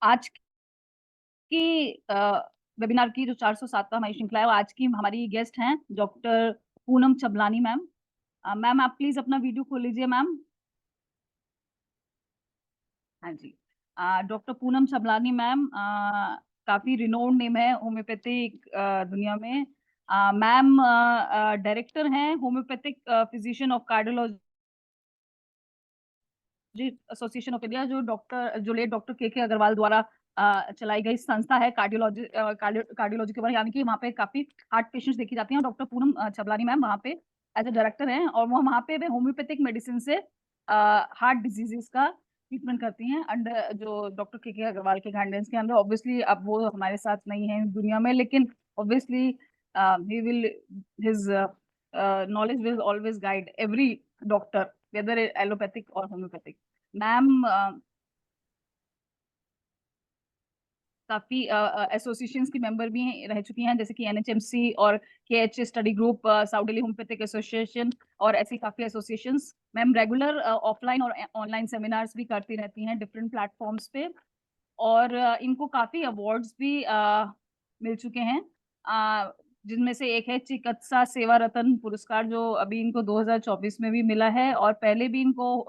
आज की वेबिनार की जो 407वां हमारी श्रृंखला है, वो आज की हमारी गेस्ट हैं डॉक्टर पूनम चबलानी मैम। मैम आप प्लीज अपना वीडियो खोल लीजिए मैम। हाँ जी। डॉक्टर पूनम चबलानी मैम काफी रिनोन्ड नेम है होम्योपैथिक दुनिया में। मैम डायरेक्टर हैं homeopathic physician of cardiology association of India, जो लेट डॉक्टर के अग्रवाल द्वारा चलाई गई संस्था है कार्डियोलॉजी के बारे, यानी कि वहाँ पे काफी हार्ट पेशेंट्स देखी जाती हैं। डॉक्टर पूनम चबलानी मैम वहाँ पे एज ए डायरेक्टर हैं, और वो वहाँ पे होम्योपैथिक मेडिसिन से हार्ट डिजीजेस का ट्रीटमेंट करती हैं अंडर जो डॉक्टर के अग्रवाल के गाइडेंस के अंदर। ऑब्वियसली अब वो हमारे साथ नहीं है दुनिया में, लेकिन obviously he will his knowledge will always guide every doctor, whether allopathic or homeopathic। Ma'am काफी एसोसिएशंस की मेंबर भी रह चुकी हैं, जैसे कि एनएचएमसी और KH study group, south Delhi homeopathic association और ऐसी काफी एसोसिएशंस। मैम रेगुलर ऑफलाइन और ऑनलाइन सेमिनार्स भी करती रहती हैं डिफरेंट प्लेटफॉर्म्स पे, और इनको काफी अवार्ड्स भी मिल चुके हैं, जिनमें से एक है चिकित्सा सेवा रत्न पुरस्कार, जो अभी इनको 2024 में भी मिला है, और पहले भी इनको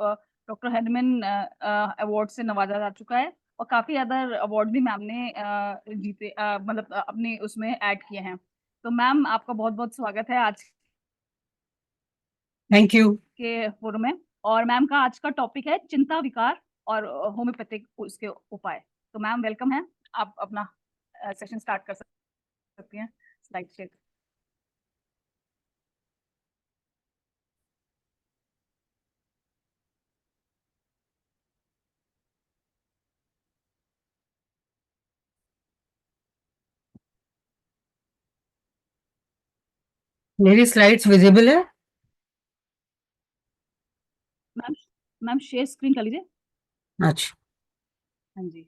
डॉक्टर हेडमैन अवार्ड से नवाजा जा चुका है, और काफी अदर अवार्ड भी मैम ने जीते, मतलब अपने उसमें ऐड किए हैं। तो मैम आपका बहुत बहुत स्वागत है आज थैंक यू। के फोरम में। और मैम का आज का टॉपिक है चिंता विकार और होम्योपैथिक उसके उपाय। तो मैम वेलकम है, आप अपना सेशन स्टार्ट कर सकती हैं। Slide share. मेरी स्लाइड्स विजिबल है? मैम मैम शेयर स्क्रीन कर लीजिए। अच्छा, हाँ जी।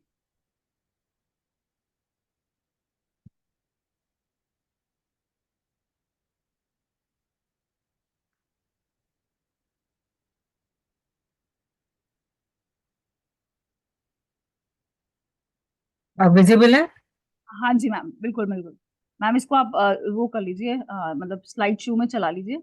अब विजिबल है? हाँ जी मैम, बिल्कुल बिल्कुल। मैम इसको आप वो कर लीजिए, मतलब स्लाइड शो में चला लीजिए।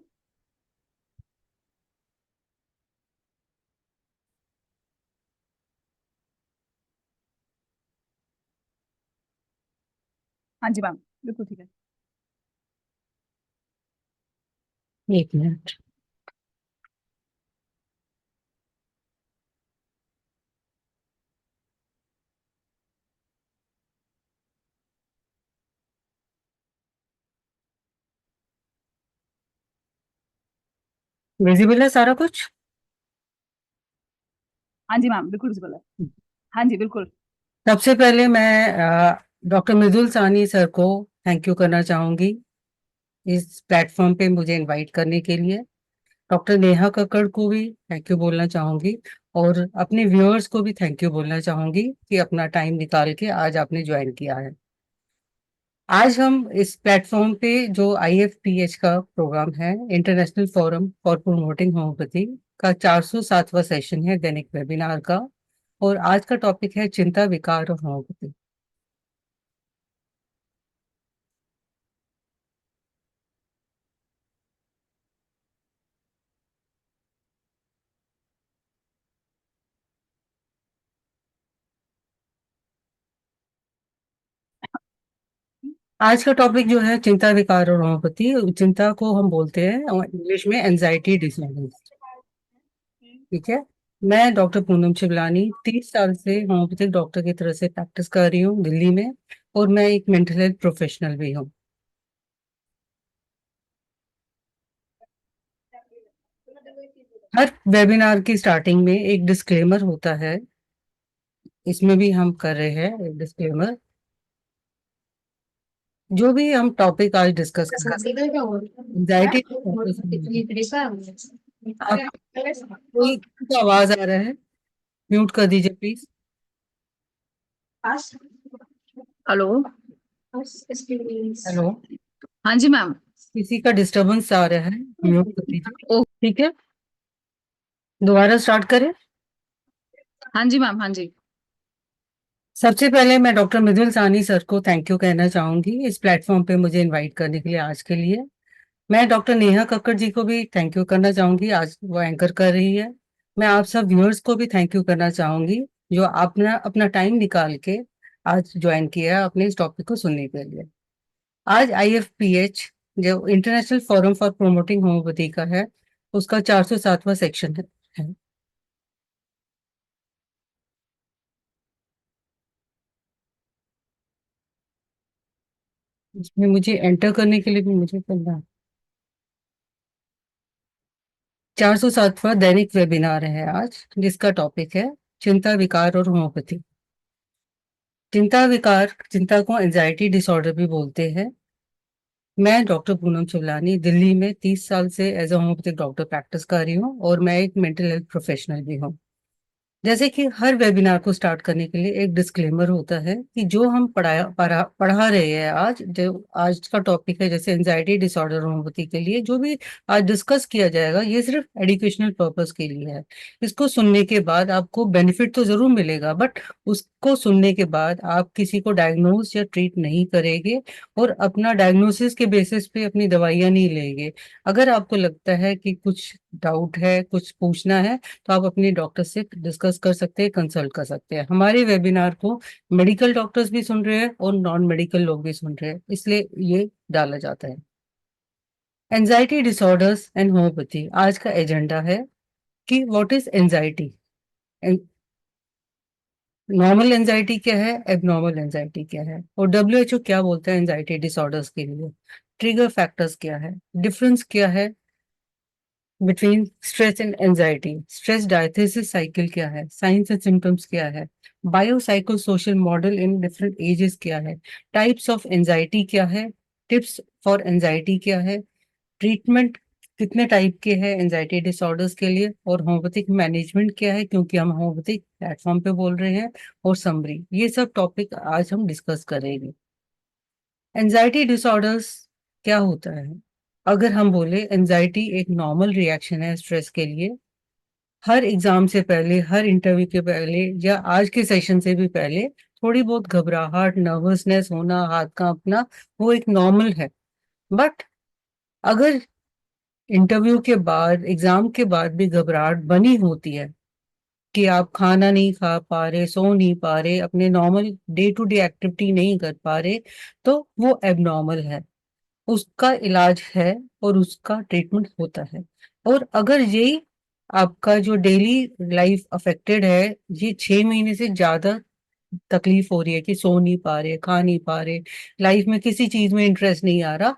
हाँ जी मैम, बिल्कुल ठीक है। एक मिनट। विजिबल है सारा कुछ? हाँ जी मैम, बिल्कुल विजिबल है। हाँ जी बिल्कुल। सबसे पहले मैं डॉक्टर मृदुल साहनी सर को थैंक यू करना चाहूंगी इस प्लेटफॉर्म पे मुझे इनवाइट करने के लिए। डॉक्टर नेहा कक्कड़ को भी थैंक यू बोलना चाहूंगी, और अपने व्यूअर्स को भी थैंक यू बोलना चाहूंगी कि अपना टाइम निकाल के आज आपने ज्वाइन किया है। आज हम इस प्लेटफॉर्म पे जो आईएफपीएच का प्रोग्राम है, international forum for promoting homeopathy का 407वां सेशन है दैनिक वेबिनार का, और आज का टॉपिक है चिंता विकार और होम्योपैथी। आज का टॉपिक जो है चिंता विकार और होम्योपैथी। चिंता को हम बोलते हैं इंग्लिश में एंजाइटी डिसऑर्डर। ठीक है। मैं डॉक्टर पूनम शिवलानी 30 साल से होम्योपैथिक डॉक्टर की तरह से प्रैक्टिस कर रही हूँ दिल्ली में, और मैं एक मेंटल हेल्थ प्रोफेशनल भी हूँ। हर वेबिनार की स्टार्टिंग में एक डिस्क्लेमर होता है, इसमें भी हम कर रहे हैं एक डिस्क्लेमर। जो भी हम टॉपिक आज डिस्कस करें, एंजाइटी आप कोई आवाज आ रहा है, म्यूट कर दीजिए प्लीज। हेलो। हेलो। हाँ जी मैम। किसी का डिस्टरबेंस आ रहा है, म्यूट कर दीजिए। ओ। ठीक है, दोबारा स्टार्ट करें। हाँ जी मैम, हाँ जी। सबसे पहले मैं डॉक्टर मृदुल साहनी सर को थैंक यू कहना चाहूंगी इस प्लेटफॉर्म पे मुझे इनवाइट करने के लिए आज के लिए। मैं डॉक्टर नेहा कक्कड़ जी को भी थैंक यू करना चाहूंगी, आज वो एंकर कर रही है। मैं आप सब व्यूअर्स को भी थैंक यू करना चाहूंगी जो आपने अपना टाइम निकाल के आज ज्वाइन किया है अपने इस टॉपिक को सुनने के लिए। आज IFPH जो international forum for promoting homeopathy का है, उसका 407वां सेक्शन है। इसमें मुझे एंटर करने के लिए भी मुझे करना है। 407वां दैनिक वेबिनार है आज, जिसका टॉपिक है चिंता विकार और होम्योपैथी। चिंता विकार, चिंता को एंजाइटी डिसऑर्डर भी बोलते हैं। मैं डॉक्टर पूनम चवलानी दिल्ली में 30 साल से as a homeopathic doctor practice कर रही हूँ और मैं एक मेंटल हेल्थ प्रोफेशनल भी हूँ। जैसे कि हर वेबिनार को स्टार्ट करने के लिए एक डिस्क्लेमर होता है कि जो हम पढ़ा रहे हैं, आज जो आज का टॉपिक है जैसे एंजाइटी डिसऑर्डर होम्योपैथी के लिए जो भी आज डिस्कस किया जाएगा, ये सिर्फ एजुकेशनल पर्पस के लिए है। इसको सुनने के बाद आपको बेनिफिट तो जरूर मिलेगा, बट उसको सुनने के बाद आप किसी को डायग्नोज या ट्रीट नहीं करेंगे और अपना डायग्नोसिस के बेसिस पे अपनी दवाइयां नहीं लेंगे। अगर आपको लगता है कि कुछ डाउट है, कुछ पूछना है, तो आप अपने डॉक्टर से डिस्कस कर सकते हैं, कंसल्ट कर सकते हैं। हमारे वेबिनार को मेडिकल डॉक्टर्स भी सुन रहे हैं और नॉन मेडिकल लोग भी सुन रहे हैं, इसलिए ये डाला जाता है। एंजाइटी डिसऑर्डर्स एंड होम्योपैथी आज का एजेंडा है कि what is anxiety, normal anxiety क्या है, एबनॉर्मल एंजाइटी क्या है, और WHO क्या बोलता है एंजाइटी डिसऑर्डर्स के लिए, ट्रिगर फैक्टर्स क्या है, डिफरेंस क्या है between stress and anxiety, stress diathesis cycle क्या है, साइंस एंड सिम्टम्स क्या है, biopsycho social model in different ages क्या है, टाइप्स ऑफ एंजाइटी क्या है, टिप्स फॉर एंजाइटी क्या है, ट्रीटमेंट कितने टाइप के हैं एंजाइटी डिसऑर्डर्स के लिए, और होम्योपैथिक मैनेजमेंट क्या है क्योंकि हम होम्योपैथिक प्लेटफॉर्म पे बोल रहे हैं, और समरी, ये सब टॉपिक आज हम डिस्कस करेंगे। एंजाइटी डिसऑर्डर्स क्या होता है? अगर हम बोले एंजाइटी एक नॉर्मल रिएक्शन है स्ट्रेस के लिए, हर एग्जाम से पहले, हर इंटरव्यू के पहले या आज के सेशन से भी पहले थोड़ी बहुत घबराहट, नर्वसनेस होना, हाथ कांपना, वो एक नॉर्मल है। बट अगर इंटरव्यू के बाद, एग्जाम के बाद भी घबराहट बनी होती है कि आप खाना नहीं खा पा रहे, सो नहीं पा रहे, अपने normal day to day activity नहीं कर पा रहे, तो वो एबनॉर्मल है। उसका इलाज है और उसका ट्रीटमेंट होता है। और अगर ये आपका जो डेली लाइफ अफेक्टेड है, ये 6 महीने से ज्यादा तकलीफ हो रही है कि सो नहीं पा रहे, खा नहीं पा रहे, लाइफ में किसी चीज में इंटरेस्ट नहीं आ रहा,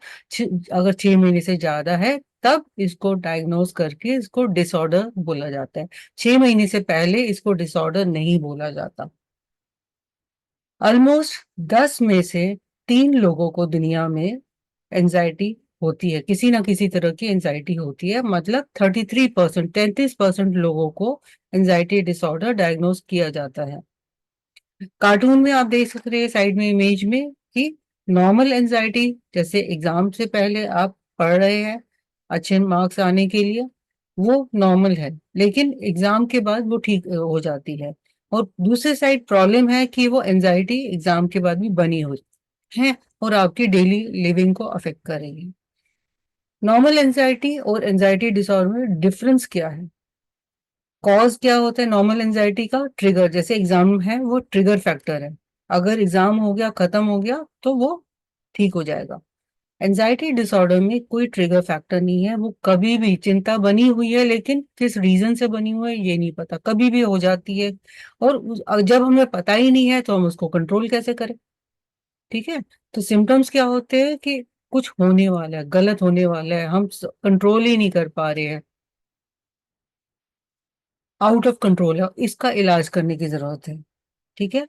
अगर 6 महीने से ज्यादा है, तब इसको डायग्नोज करके इसको डिसऑर्डर बोला जाता है। 6 महीने से पहले इसको डिसऑर्डर नहीं बोला जाता। ऑलमोस्ट 10 में से 3 लोगों को दुनिया में एंजाइटी होती है, किसी ना किसी तरह की एंजाइटी होती है, मतलब 33%, 33% लोगों को एंजाइटी डिसऑर्डर डायग्नोज किया जाता है। कार्टून में आप देख सकते हैं साइड में इमेज में कि नॉर्मल एंजाइटी, जैसे एग्जाम से पहले आप पढ़ रहे हैं अच्छे मार्क्स आने के लिए, वो नॉर्मल है, लेकिन एग्जाम के बाद वो ठीक हो जाती है। और दूसरे साइड प्रॉब्लम है कि वो एंजाइटी एग्जाम के बाद भी बनी हुई है और आपकी डेली लिविंग को अफेक्ट करेगी। नॉर्मल एंजाइटी और एंजाइटी डिसऑर्डर में डिफरेंस क्या है? कॉज क्या होता है नॉर्मल एंजाइटी का? ट्रिगर, जैसे एग्जाम है वो ट्रिगर फैक्टर है, अगर एग्जाम हो गया, खत्म हो गया, तो वो ठीक हो जाएगा। एंजाइटी डिसऑर्डर में कोई ट्रिगर फैक्टर नहीं है, वो कभी भी, चिंता बनी हुई है लेकिन किस रीजन से बनी हुई है ये नहीं पता, कभी भी हो जाती है। और जब हमें पता ही नहीं है तो हम उसको कंट्रोल कैसे करें? ठीक है। तो सिम्टम्स क्या होते हैं कि कुछ होने वाला है, गलत होने वाला है, हम कंट्रोल ही नहीं कर पा रहे हैं, आउट ऑफ कंट्रोल है, इसका इलाज करने की जरूरत है। ठीक है।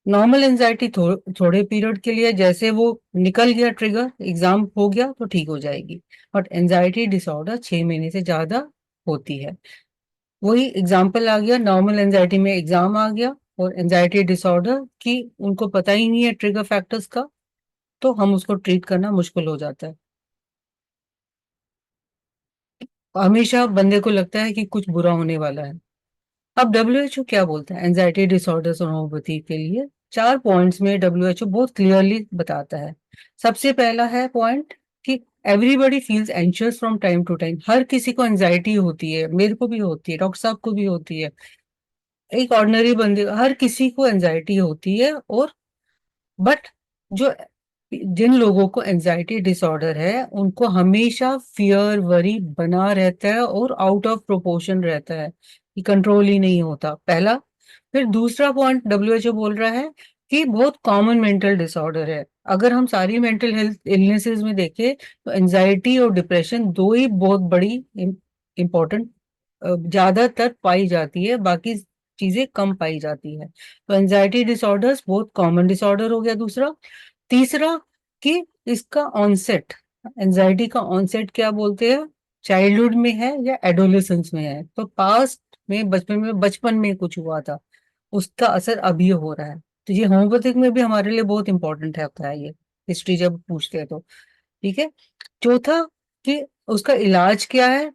नॉर्मल एंजाइटी थोड़े पीरियड के लिए, जैसे वो निकल गया ट्रिगर, एग्जाम हो गया तो ठीक हो जाएगी। बट एंजाइटी डिसऑर्डर 6 महीने से ज्यादा होती है। वही एग्जाम्पल आ गया, नॉर्मल एंजाइटी में एग्जाम आ गया और एंजाइटी डिसऑर्डर की उनको पता ही नहीं है ट्रिगर फैक्टर्स का, तो हम उसको ट्रीट करना मुश्किल हो जाता है। हमेशा बंदे को लगता है कि कुछ बुरा होने वाला है। अब WHO क्या बोलता है एंजाइटी डिसऑर्डर्स और होम्योपैथी के लिए? 4 पॉइंट्स में डब्ल्यूएचओ बहुत क्लियरली बताता है। सबसे पहला है पॉइंट कि everybody feels anxious from time to time. हर किसी को एंजाइटी होती है, मेरे को भी होती है, डॉक्टर साहब को भी होती है, एक ऑर्डिनरी बंदे, हर किसी को एंजाइटी होती है। और बट जो जिन लोगों को एंजाइटी डिसऑर्डर है उनको हमेशा फियर वरी बना रहता है और आउट ऑफ प्रोपोर्शन रहता है, कि कंट्रोल ही नहीं होता, पहला। फिर दूसरा पॉइंट डब्ल्यूएचओ बोल रहा है कि बहुत कॉमन मेंटल डिसऑर्डर है। अगर हम सारी मेंटल हेल्थ इलनेसेस में देखें तो एंजाइटी और डिप्रेशन दो ही बहुत बड़ी इंपॉर्टेंट ज्यादातर पाई जाती है, बाकी चीजें कम पाई जाती है। तो एंजाइटी डिसऑर्डर्स बहुत कॉमन डिसऑर्डर हो गया दूसरा। तीसरा कि इसका ऑनसेट, एंजाइटी का ऑनसेट क्या बोलते हैं, चाइल्डहुड में है या एडोलेसेंस में है। तो पास्ट में, बचपन में कुछ हुआ था, उसका असर अभी हो रहा है। तो ये होम्योपैथिक में भी हमारे लिए बहुत इंपॉर्टेंट है, होता है ये हिस्ट्री जब पूछते हैं तो। ठीक है। चौथा कि उसका इलाज क्या है।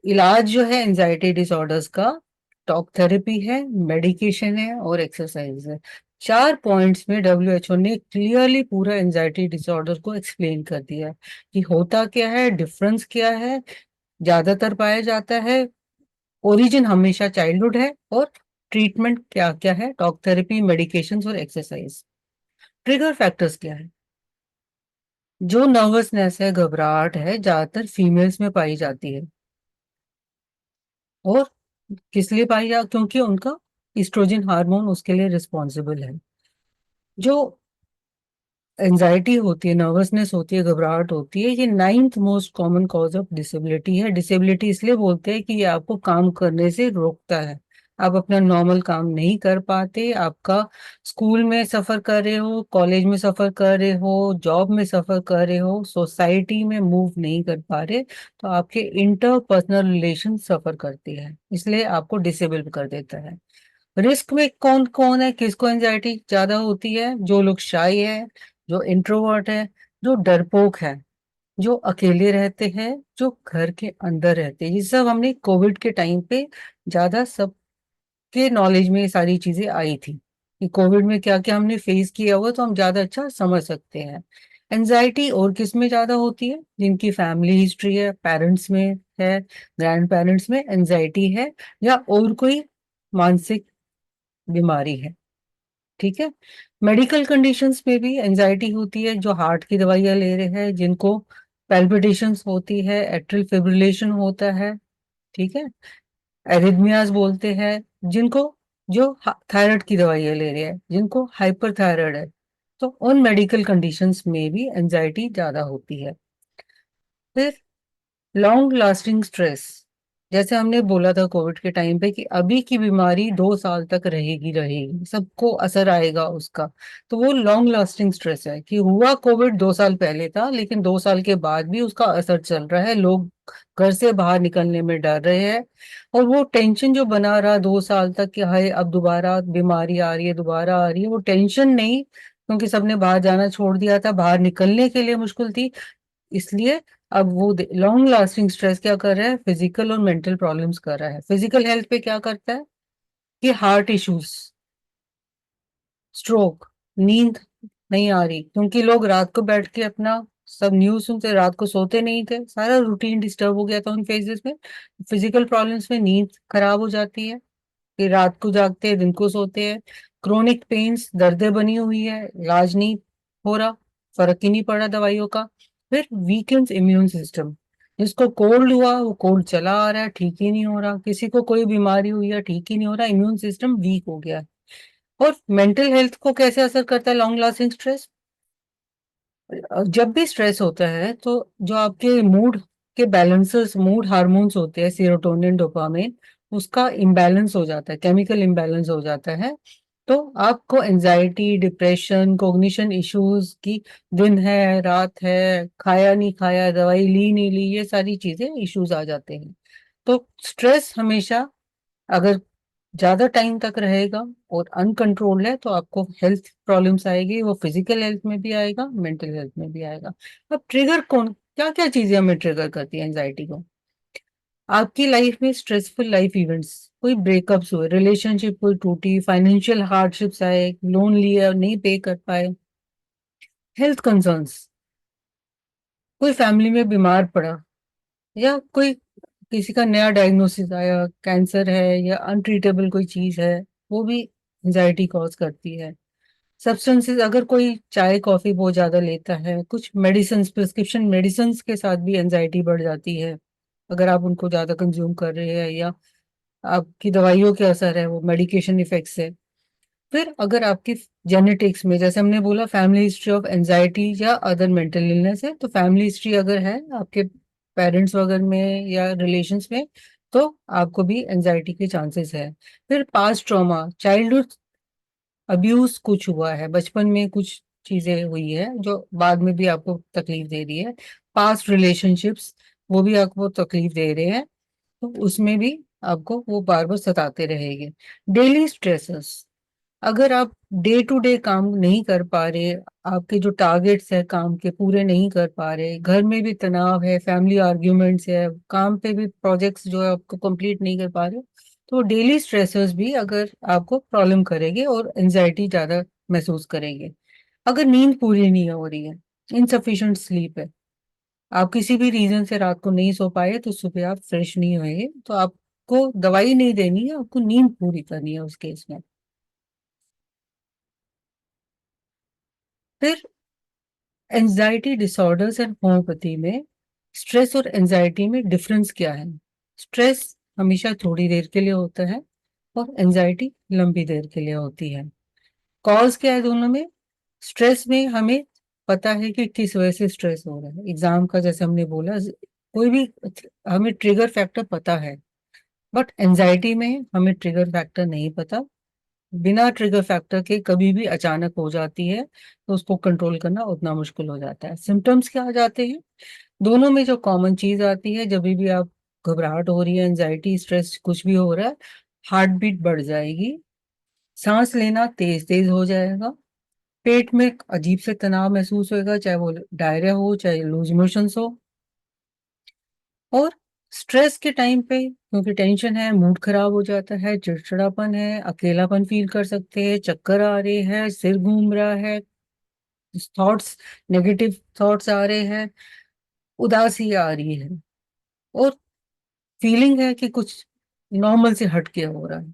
इलाज जो है एंजाइटी डिसऑर्डर्स का, टॉक थेरेपी है, मेडिकेशन है और एक्सरसाइज है। 4 पॉइंट्स में डब्ल्यूएचओ ने क्लियरली पूरा एंजाइटी डिसऑर्डर को एक्सप्लेन कर दिया है कि होता क्या है, डिफरेंस क्या है, ज्यादातर पाया जाता है, ओरिजिन हमेशा चाइल्डहुड है, और ट्रीटमेंट क्या क्या है, टॉक थेरेपी, मेडिकेशन और एक्सरसाइज। ट्रिगर फैक्टर्स क्या है। जो नर्वसनेस है, घबराहट है, ज्यादातर फीमेल्स में पाई जाती है। और किस लिए पाई जा, क्योंकि उनका इस्ट्रोजन हार्मोन उसके लिए रिस्पॉन्सिबल है। जो एंजाइटी होती है, नर्वसनेस होती है, घबराहट होती है, ये 9th most common cause of disability है। डिसेबिलिटी इसलिए बोलते हैं कि ये आपको काम करने से रोकता है, आप अपना नॉर्मल काम नहीं कर पाते, आपका स्कूल में सफर कर रहे हो, कॉलेज में सफर कर रहे हो, जॉब में सफर कर रहे हो, सोसाइटी में मूव नहीं कर पा रहे, तो आपके इंटरपर्सनल रिलेशन सफर करती है, इसलिए आपको डिसेबल कर देता है। रिस्क में कौन कौन है, किसको एंजाइटी ज्यादा होती है, जो लोग शाई है, जो इंट्रोवर्ट है, जो डरपोक है, जो अकेले रहते हैं, जो घर के अंदर रहते हैं। ये सब हमने कोविड के टाइम पे ज्यादा सबके नॉलेज में ये सारी चीजें आई थी कि कोविड में क्या क्या हमने फेस किया हुआ, तो हम ज्यादा अच्छा समझ सकते हैं। एंजाइटी और किस में ज्यादा होती है, जिनकी फैमिली हिस्ट्री है, पेरेंट्स में है, ग्रैंड पेरेंट्स में एंजाइटी है, या और कोई मानसिक बीमारी है। ठीक है। मेडिकल कंडीशंस में भी एंजाइटी होती है, जो हार्ट की दवाइयां ले रहे हैं, जिनको पैल्पिटेशंस होती है, एट्रियल फिब्रिलेशन होता है। ठीक है। एरिथमियाज बोलते हैं जिनको, जो थायराइड की दवाइयां ले रहे हैं, जिनको हाइपर थायराइड है। तो उन मेडिकल कंडीशंस में भी एंजाइटी ज्यादा होती है। फिर लॉन्ग लास्टिंग स्ट्रेस, जैसे हमने बोला था कोविड के टाइम पे कि अभी की बीमारी 2 साल तक रहेगी रहेगी, सबको असर आएगा उसका। तो वो लॉन्ग लास्टिंग स्ट्रेस है कि हुआ कोविड 2 साल पहले था, लेकिन 2 साल के बाद भी उसका असर चल रहा है, लोग घर से बाहर निकलने में डर रहे हैं। और वो टेंशन जो बना रहा 2 साल तक कि हाय अब दोबारा बीमारी आ रही है, दोबारा आ रही है, वो टेंशन नहीं, क्योंकि सबने बाहर जाना छोड़ दिया था, बाहर निकलने के लिए मुश्किल थी, इसलिए अब वो लॉन्ग लास्टिंग स्ट्रेस क्या कर रहा है, फिजिकल और मेंटल प्रॉब्लम्स कर रहा है। फिजिकल हेल्थ पे क्या करता है कि हार्ट इश्यूज, स्ट्रोक, नींद नहीं आ रही, क्योंकि लोग रात को बैठ के अपना सब न्यूज सुनते, रात को सोते नहीं थे, सारा रूटीन डिस्टर्ब हो गया था उन फेजेस में। फिजिकल प्रॉब्लम्स में नींद खराब हो जाती है, फिर रात को जागते हैं, दिन को सोते हैं। क्रोनिक पेन्स, दर्दें बनी हुई है, इलाज नहीं हो रहा, फर्क ही नहीं पड़ा दवाइयों का। फिर वीकेंड्स इम्यून सिस्टम, जिसको कोल्ड हुआ वो कोल्ड चला आ रहा है, ठीक ही नहीं हो रहा, किसी को कोई बीमारी हुई है, ठीक ही नहीं हो रहा, इम्यून सिस्टम वीक हो गया। और मेंटल हेल्थ को कैसे असर करता है लॉन्ग लास्टिंग स्ट्रेस। जब भी स्ट्रेस होता है तो जो आपके मूड के बैलेंसेस, मूड हार्मोन्स होते हैं, सेरोटोनिन, डोपामिन, उसका इम्बैलेंस हो जाता है, केमिकल इम्बैलेंस हो जाता है। तो आपको एंजाइटी, डिप्रेशन, कॉग्निशन इश्यूज की, दिन है रात है, खाया नहीं खाया, दवाई ली नहीं ली, ये सारी चीजें इश्यूज आ जाते हैं। तो स्ट्रेस हमेशा अगर ज्यादा टाइम तक रहेगा और अनकंट्रोल्ड है तो आपको हेल्थ प्रॉब्लम्स आएगी, वो फिजिकल हेल्थ में भी आएगा, मेंटल हेल्थ में भी आएगा। अब ट्रिगर कौन, क्या क्या चीजें हमें ट्रिगर करती है एंजाइटी को। आपकी लाइफ में स्ट्रेसफुल लाइफ इवेंट्स, कोई ब्रेकअप्स हुए, रिलेशनशिप कोई टूटी, फाइनेंशियल हार्डशिप्स आए, लोन लिया नहीं पे कर पाए, हेल्थ कंसर्न्स, कोई फैमिली में बीमार पड़ा, या कोई किसी का नया डायग्नोसिस आया, कैंसर है या अनट्रीटेबल कोई चीज है, वो भी एंजाइटी कॉज करती है। सब्सटेंसेस, अगर कोई चाय कॉफी बहुत ज्यादा लेता है, कुछ मेडिसिन, प्रिस्क्रिप्शन मेडिसिन के साथ भी एंजाइटी बढ़ जाती है अगर आप उनको ज्यादा कंज्यूम कर रहे हैं, या आपकी दवाइयों के असर है, वो मेडिकेशन इफेक्ट्स है। फिर अगर आपकी जेनेटिक्स में, जैसे हमने बोला, फैमिली हिस्ट्री ऑफ एंजाइटी या अदर मेंटल इलनेस है, तो फैमिली हिस्ट्री अगर है आपके पेरेंट्स वगैरह में या रिलेशंस में, तो आपको भी एंजाइटी के चांसेस है। फिर पास्ट ट्रॉमा, चाइल्डहुड अब्यूज कुछ हुआ है, बचपन में कुछ चीजें हुई है जो बाद में भी आपको तकलीफ दे रही है, पास्ट रिलेशनशिप्स वो भी आपको तकलीफ दे रहे हैं, तो उसमें भी आपको वो बार बार सताते रहेंगे। डेली स्ट्रेसेस, अगर आप डे टू डे काम नहीं कर पा रहे, आपके जो टारगेट्स है काम के पूरे नहीं कर पा रहे, घर में भी तनाव है, फैमिली आर्ग्यूमेंट्स है, काम पे भी प्रोजेक्ट्स जो है आपको कंप्लीट नहीं कर पा रहे, तो डेली स्ट्रेसर्स भी अगर आपको प्रॉब्लम करेंगे और एंजाइटी ज्यादा महसूस करेंगे। अगर नींद पूरी नहीं हो रही है, इनसफिशिएंट स्लीप है, आप किसी भी रीजन से रात को नहीं सो पाए, तो सुबह आप फ्रेश नहीं होएंगे, तो आपको दवाई नहीं देनी है, आपको नींद पूरी करनी है उस केस में। फिर एंजाइटी डिसऑर्डर्स एंड होम्योपैथी में स्ट्रेस और एंजाइटी में डिफरेंस क्या है? स्ट्रेस हमेशा थोड़ी देर के लिए होता है और एंजाइटी लंबी देर के लिए होती है। कॉज क्या है दोनों में? स्ट्रेस में हमें पता है कि किस वजह से स्ट्रेस हो रहा है, एग्जाम का जैसे हमने बोला, कोई भी हमें ट्रिगर फैक्टर पता है। बट एंजाइटी में हमें ट्रिगर फैक्टर नहीं पता, बिना ट्रिगर फैक्टर के कभी भी अचानक हो जाती है, तो उसको कंट्रोल करना उतना मुश्किल हो जाता है। सिम्टम्स क्या आ जाते हैं? दोनों में जो कॉमन चीज आती है, जब भी आप घबराहट हो रही है, एंजाइटी स्ट्रेस कुछ भी हो रहा है, हार्ट बीट बढ़ जाएगी, सांस लेना तेज तेज हो जाएगा, पेट में एक अजीब से तनाव महसूस होएगा, चाहे वो डायरिया हो चाहे लूज मोशंस हो। और स्ट्रेस के टाइम पे क्योंकि टेंशन है, मूड खराब हो जाता है, चिड़चिड़ापन है, अकेलापन फील कर सकते हैं, चक्कर आ रहे हैं, सिर घूम रहा है, थॉट्स, नेगेटिव थॉट्स आ रहे हैं, उदासी आ रही है, और फीलिंग है कि कुछ नॉर्मल से हटके हो रहा है।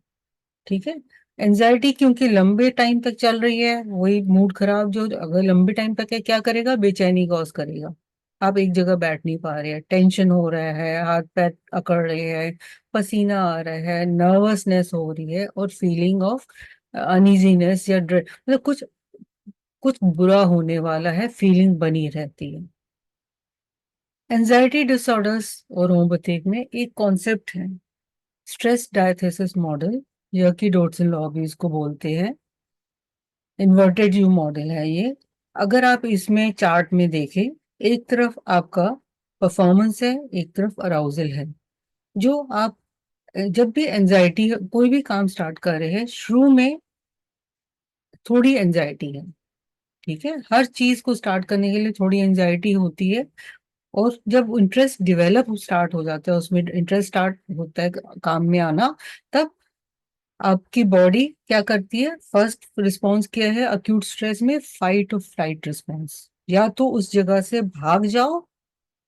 ठीक है। एंजाइटी क्योंकि लंबे टाइम तक चल रही है, वही मूड खराब जो अगर लंबे टाइम तक है, क्या करेगा? बेचैनी कॉज करेगा। आप एक जगह बैठ नहीं पा रहे हैं, टेंशन हो रहा है, हाथ पैर अकड़ रहे हैं, पसीना आ रहा है, नर्वसनेस हो रही है, और फीलिंग ऑफ अनइजीनेस या ड्रेड, मतलब कुछ कुछ बुरा होने वाला है, फीलिंग बनी रहती है। एंजाइटी डिसऑर्डर्स और होम्योपैथिक में एक कॉन्सेप्ट है, स्ट्रेस डायथेसिस मॉडल, या कि डोट्सन लॉ भी इसको बोलते हैं। इन्वर्टेड यू मॉडल है ये। अगर आप इसमें चार्ट में देखें, एक तरफ आपका परफॉर्मेंस है, एक तरफ अराउजल है। जो आप जब भी एंजाइटी कोई भी काम स्टार्ट कर रहे हैं, शुरू में थोड़ी एंजाइटी है, ठीक है, हर चीज को स्टार्ट करने के लिए थोड़ी एंजाइटी होती है। और जब इंटरेस्ट डेवलप स्टार्ट हो जाता है, उसमें इंटरेस्ट स्टार्ट होता है काम में आना, तब आपकी बॉडी क्या करती है? फर्स्ट रिस्पॉन्स क्या है अक्यूट स्ट्रेस में? फाइट और फ्लाइट रिस्पॉन्स। या तो उस जगह से भाग जाओ,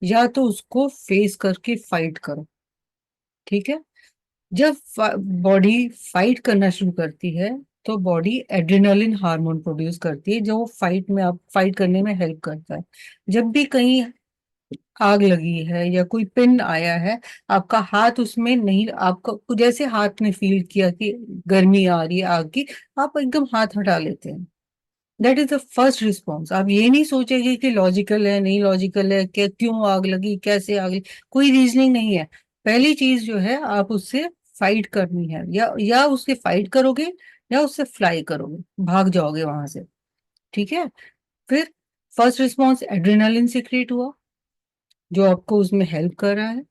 या तो उसको फेस करके फाइट करो। ठीक है। जब बॉडी फाइट करना शुरू करती है, तो बॉडी एड्रेनलिन हार्मोन प्रोड्यूस करती है, जो फाइट में, आप फाइट करने में हेल्प करता है। जब भी कहीं आग लगी है या कोई पिन आया है, आपका हाथ उसमें नहीं, आपको जैसे हाथ में फील किया कि गर्मी आ रही है आग की, आप एकदम हाथ हटा लेते हैं। That is the first response. आप ये नहीं सोचेंगे कि लॉजिकल है नहीं लॉजिकल है, क्या, क्यों आग लगी, कैसे आग लगी, कोई रीजनिंग नहीं है। पहली चीज जो है, आप उससे फाइट करनी है, या उससे फाइट करोगे, या उससे फ्लाई करोगे, भाग जाओगे वहां से। ठीक है। फिर फर्स्ट रिस्पॉन्स एड्रेनालिन सीक्रेट हुआ, जो आपको उसमें हेल्प कर रहा है।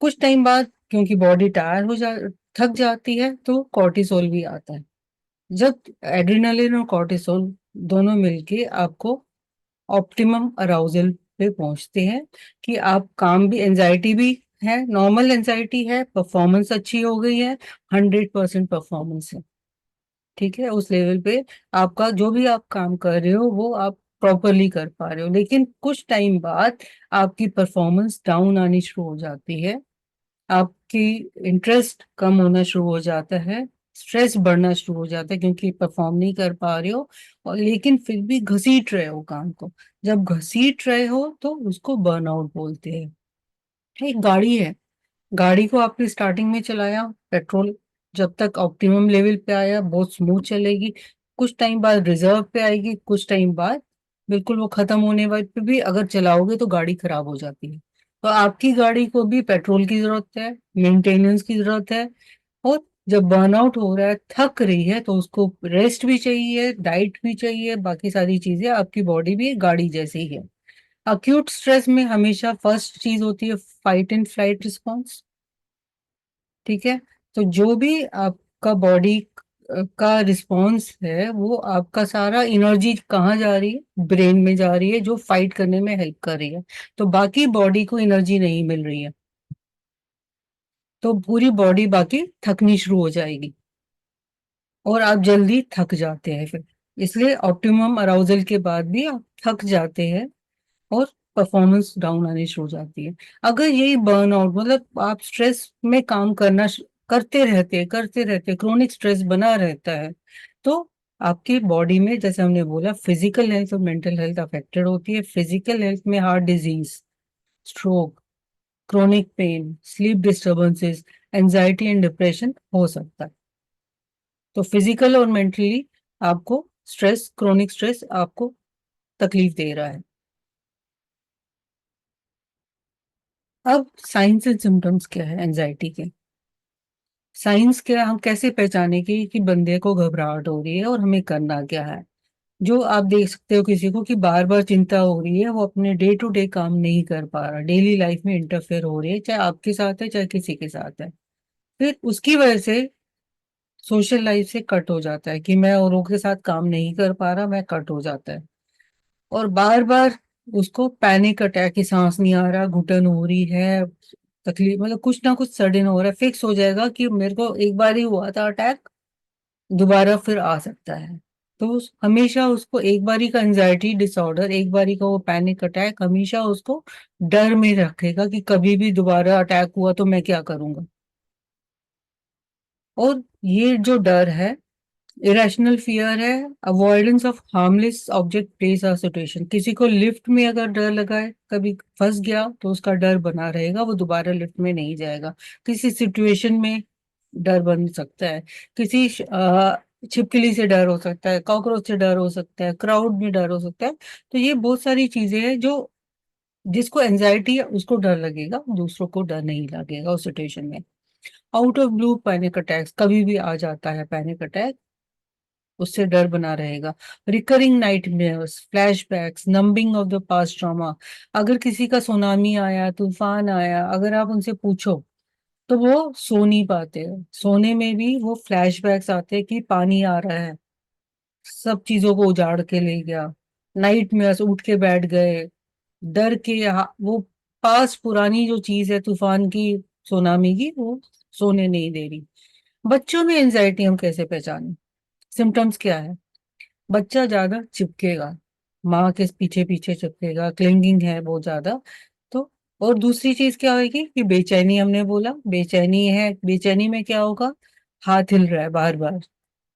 कुछ टाइम बाद क्योंकि बॉडी टायर हो जा थक जाती है, तो कॉर्टिसोल भी आता है। जब एड्रेनालिन और कॉर्टिसोल दोनों मिलके आपको ऑप्टिमम अराउजल पे पहुंचते हैं, कि आप काम भी, एंजाइटी भी है, नॉर्मल एंजाइटी है, परफॉर्मेंस अच्छी हो गई है, 100% परफॉर्मेंस है, ठीक है, उस लेवल पे आपका जो भी आप काम कर रहे हो वो आप प्रॉपरली कर पा रहे हो। लेकिन कुछ टाइम बाद आपकी परफॉर्मेंस डाउन आनी शुरू हो जाती है, आपकी इंटरेस्ट कम होना शुरू हो जाता है, स्ट्रेस बढ़ना शुरू हो जाता है क्योंकि परफॉर्म नहीं कर पा रहे हो, और लेकिन फिर भी घसीट रहे हो काम को। जब घसीट रहे हो तो उसको बर्नआउट बोलते हैं। एक गाड़ी है, गाड़ी को आपने स्टार्टिंग में चलाया, पेट्रोल जब तक ऑप्टिमम लेवल पे आया बहुत स्मूथ चलेगी, कुछ टाइम बाद रिजर्व पे आएगी, कुछ टाइम बाद बिल्कुल वो खत्म होने वाले पे भी अगर चलाओगे तो गाड़ी खराब हो जाती है। तो आपकी गाड़ी को भी पेट्रोल की जरूरत है, मेंटेनेंस की जरूरत है, और जब बर्नआउट हो रहा है, थक रही है, तो उसको रेस्ट भी चाहिए, डाइट भी चाहिए, बाकी सारी चीजें, आपकी बॉडी भी एक गाड़ी जैसे ही है। अक्यूट स्ट्रेस में हमेशा फर्स्ट चीज होती है फाइट एंड फ्लाइट रिस्पॉन्स, ठीक है। तो जो भी आपका बॉडी का रिस्पॉन्स है वो आपका सारा एनर्जी कहाँ जा रही है, ब्रेन में जा रही है जो फाइट करने में हेल्प कर रही है, तो बाकी बॉडी को एनर्जी नहीं मिल रही है, तो पूरी बॉडी बाकी थकनी शुरू हो जाएगी और आप जल्दी थक जाते हैं फिर। इसलिए ऑप्टिमम अराउजल के बाद भी आप थक जाते हैं और परफॉर्मेंस डाउन आनी शुरू हो जाती है। अगर यही बर्नआउट मतलब आप स्ट्रेस में काम करते रहते क्रोनिक स्ट्रेस बना रहता है, तो आपकी बॉडी में जैसे हमने बोला फिजिकल हेल्थ और मेंटल हेल्थ अफेक्टेड होती है। फिजिकल हेल्थ में heart disease, stroke, chronic pain, sleep disturbances, anxiety and depression हो सकता है। तो फिजिकल और मेंटली आपको स्ट्रेस, क्रोनिक स्ट्रेस आपको तकलीफ दे रहा है। अब साइंस एंड सिम्टम्स क्या है एंजाइटी के? साइंस क्या, हम कैसे पहचाने कि बंदे को घबराहट हो रही है और हमें करना क्या है? जो आप देख सकते हो किसी को कि बार बार चिंता हो रही है, वो अपने डे टू डे काम नहीं कर पा रहा, डेली लाइफ में इंटरफेयर हो रही है, चाहे आपके साथ है चाहे किसी के साथ है, फिर उसकी वजह से सोशल लाइफ से कट हो जाता है कि मैं औरों के साथ काम नहीं कर पा रहा, मैं कट हो जाता है। और बार बार उसको पैनिक अटैक की, सांस नहीं आ रहा, घुटन हो रही है, तकलीफ मतलब कुछ ना कुछ सडन हो रहा है, फिक्स हो जाएगा कि मेरे को एक बार ही हुआ था अटैक, दोबारा फिर आ सकता है। तो हमेशा उसको एक बारी का एंजाइटी डिसऑर्डर, एक बारी का वो पैनिक अटैक हमेशा उसको डर में रखेगा कि कभी भी दोबारा अटैक हुआ तो मैं क्या करूंगा। और ये जो डर है, इरेशनल फियर है, avoidance of harmless object place और सिचुएशन। किसी को लिफ्ट में अगर डर लगा है, कभी फंस गया तो उसका डर बना रहेगा, वो दोबारा लिफ्ट में नहीं जाएगा। किसी सिचुएशन में डर बन सकता है, किसी छिपकली से डर हो सकता है, कॉकरोच से डर हो सकता है, क्राउड में डर हो सकता है। तो ये बहुत सारी चीजें हैं जो, जिसको एंजाइटी है उसको डर लगेगा, दूसरों को डर नहीं लगेगा उस सिचुएशन में। Out of blue panic attacks, कभी भी आ जाता है पैनिक अटैक, उससे डर बना रहेगा। Recurring nightmares, flashbacks, numbing of the past trauma. अगर किसी का सुनामी आया, तूफान आया, अगर आप उनसे पूछो तो वो सो नहीं पाते, सोने में भी वो फ्लैशबैक्स आते हैं कि पानी आ रहा है, सब चीजों को उजाड़ के ले गया, नाइट में उठ के बैठ गए, डर के वो पास पुरानी जो चीज है तूफान की, सुनामी की, वो सोने नहीं दे रही। बच्चों में एंजाइटी हम कैसे पहचानें? सिम्टम्स क्या है? बच्चा ज्यादा चिपकेगा, माँ के पीछे पीछे चिपकेगा, क्लिंगिंग है बहुत ज्यादा। तो और दूसरी चीज क्या होगी कि बेचैनी, हमने बोला बेचैनी है, बेचैनी में क्या होगा, हाथ हिल रहा है बार बार,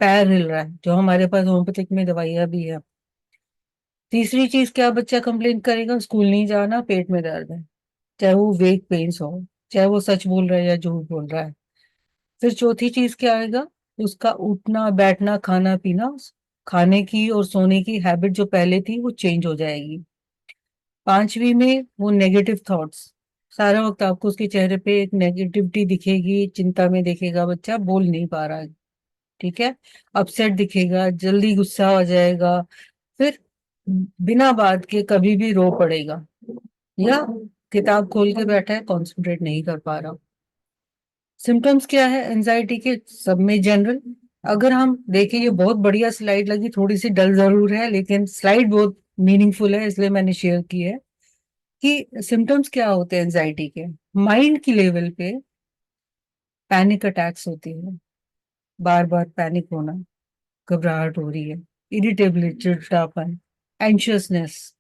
पैर हिल रहा है, जो हमारे पास होम्योपैथिक में दवाइयाँ भी है। तीसरी चीज क्या बच्चा कंप्लेन करेगा, स्कूल नहीं जाना, पेट में दर्द है, चाहे वो वेक पेन्स हो, चाहे वो सच बोल रहा है या झूठ बोल रहा है। फिर चौथी चीज क्या आएगा, उसका उठना बैठना खाना पीना, खाने की और सोने की हैबिट जो पहले थी वो चेंज हो जाएगी। पांचवी में वो नेगेटिव थॉट्स, सारा वक्त आपको उसके चेहरे पे एक नेगेटिविटी दिखेगी, चिंता में दिखेगा, बच्चा बोल नहीं पा रहा है, ठीक है, अपसेट दिखेगा, जल्दी गुस्सा आ जाएगा, फिर बिना बात के कभी भी रो पड़ेगा, या किताब खोल के बैठा है कॉन्सेंट्रेट नहीं कर पा रहा। सिम्टम्स क्या है एंजाइटी के सब में जनरल? अगर हम देखें, ये बहुत बढ़िया स्लाइड लगी, थोड़ी सी डल जरूर है लेकिन स्लाइड बहुत मीनिंगफुल है इसलिए मैंने शेयर की है। कि सिम्टम्स क्या होते हैं एंजाइटी के। माइंड की लेवल पे पैनिक अटैक्स होती है, बार बार पैनिक होना, घबराहट हो रही है, इरिटेबिलिटी, चिड़चिड़ापन, एंशियसनेस,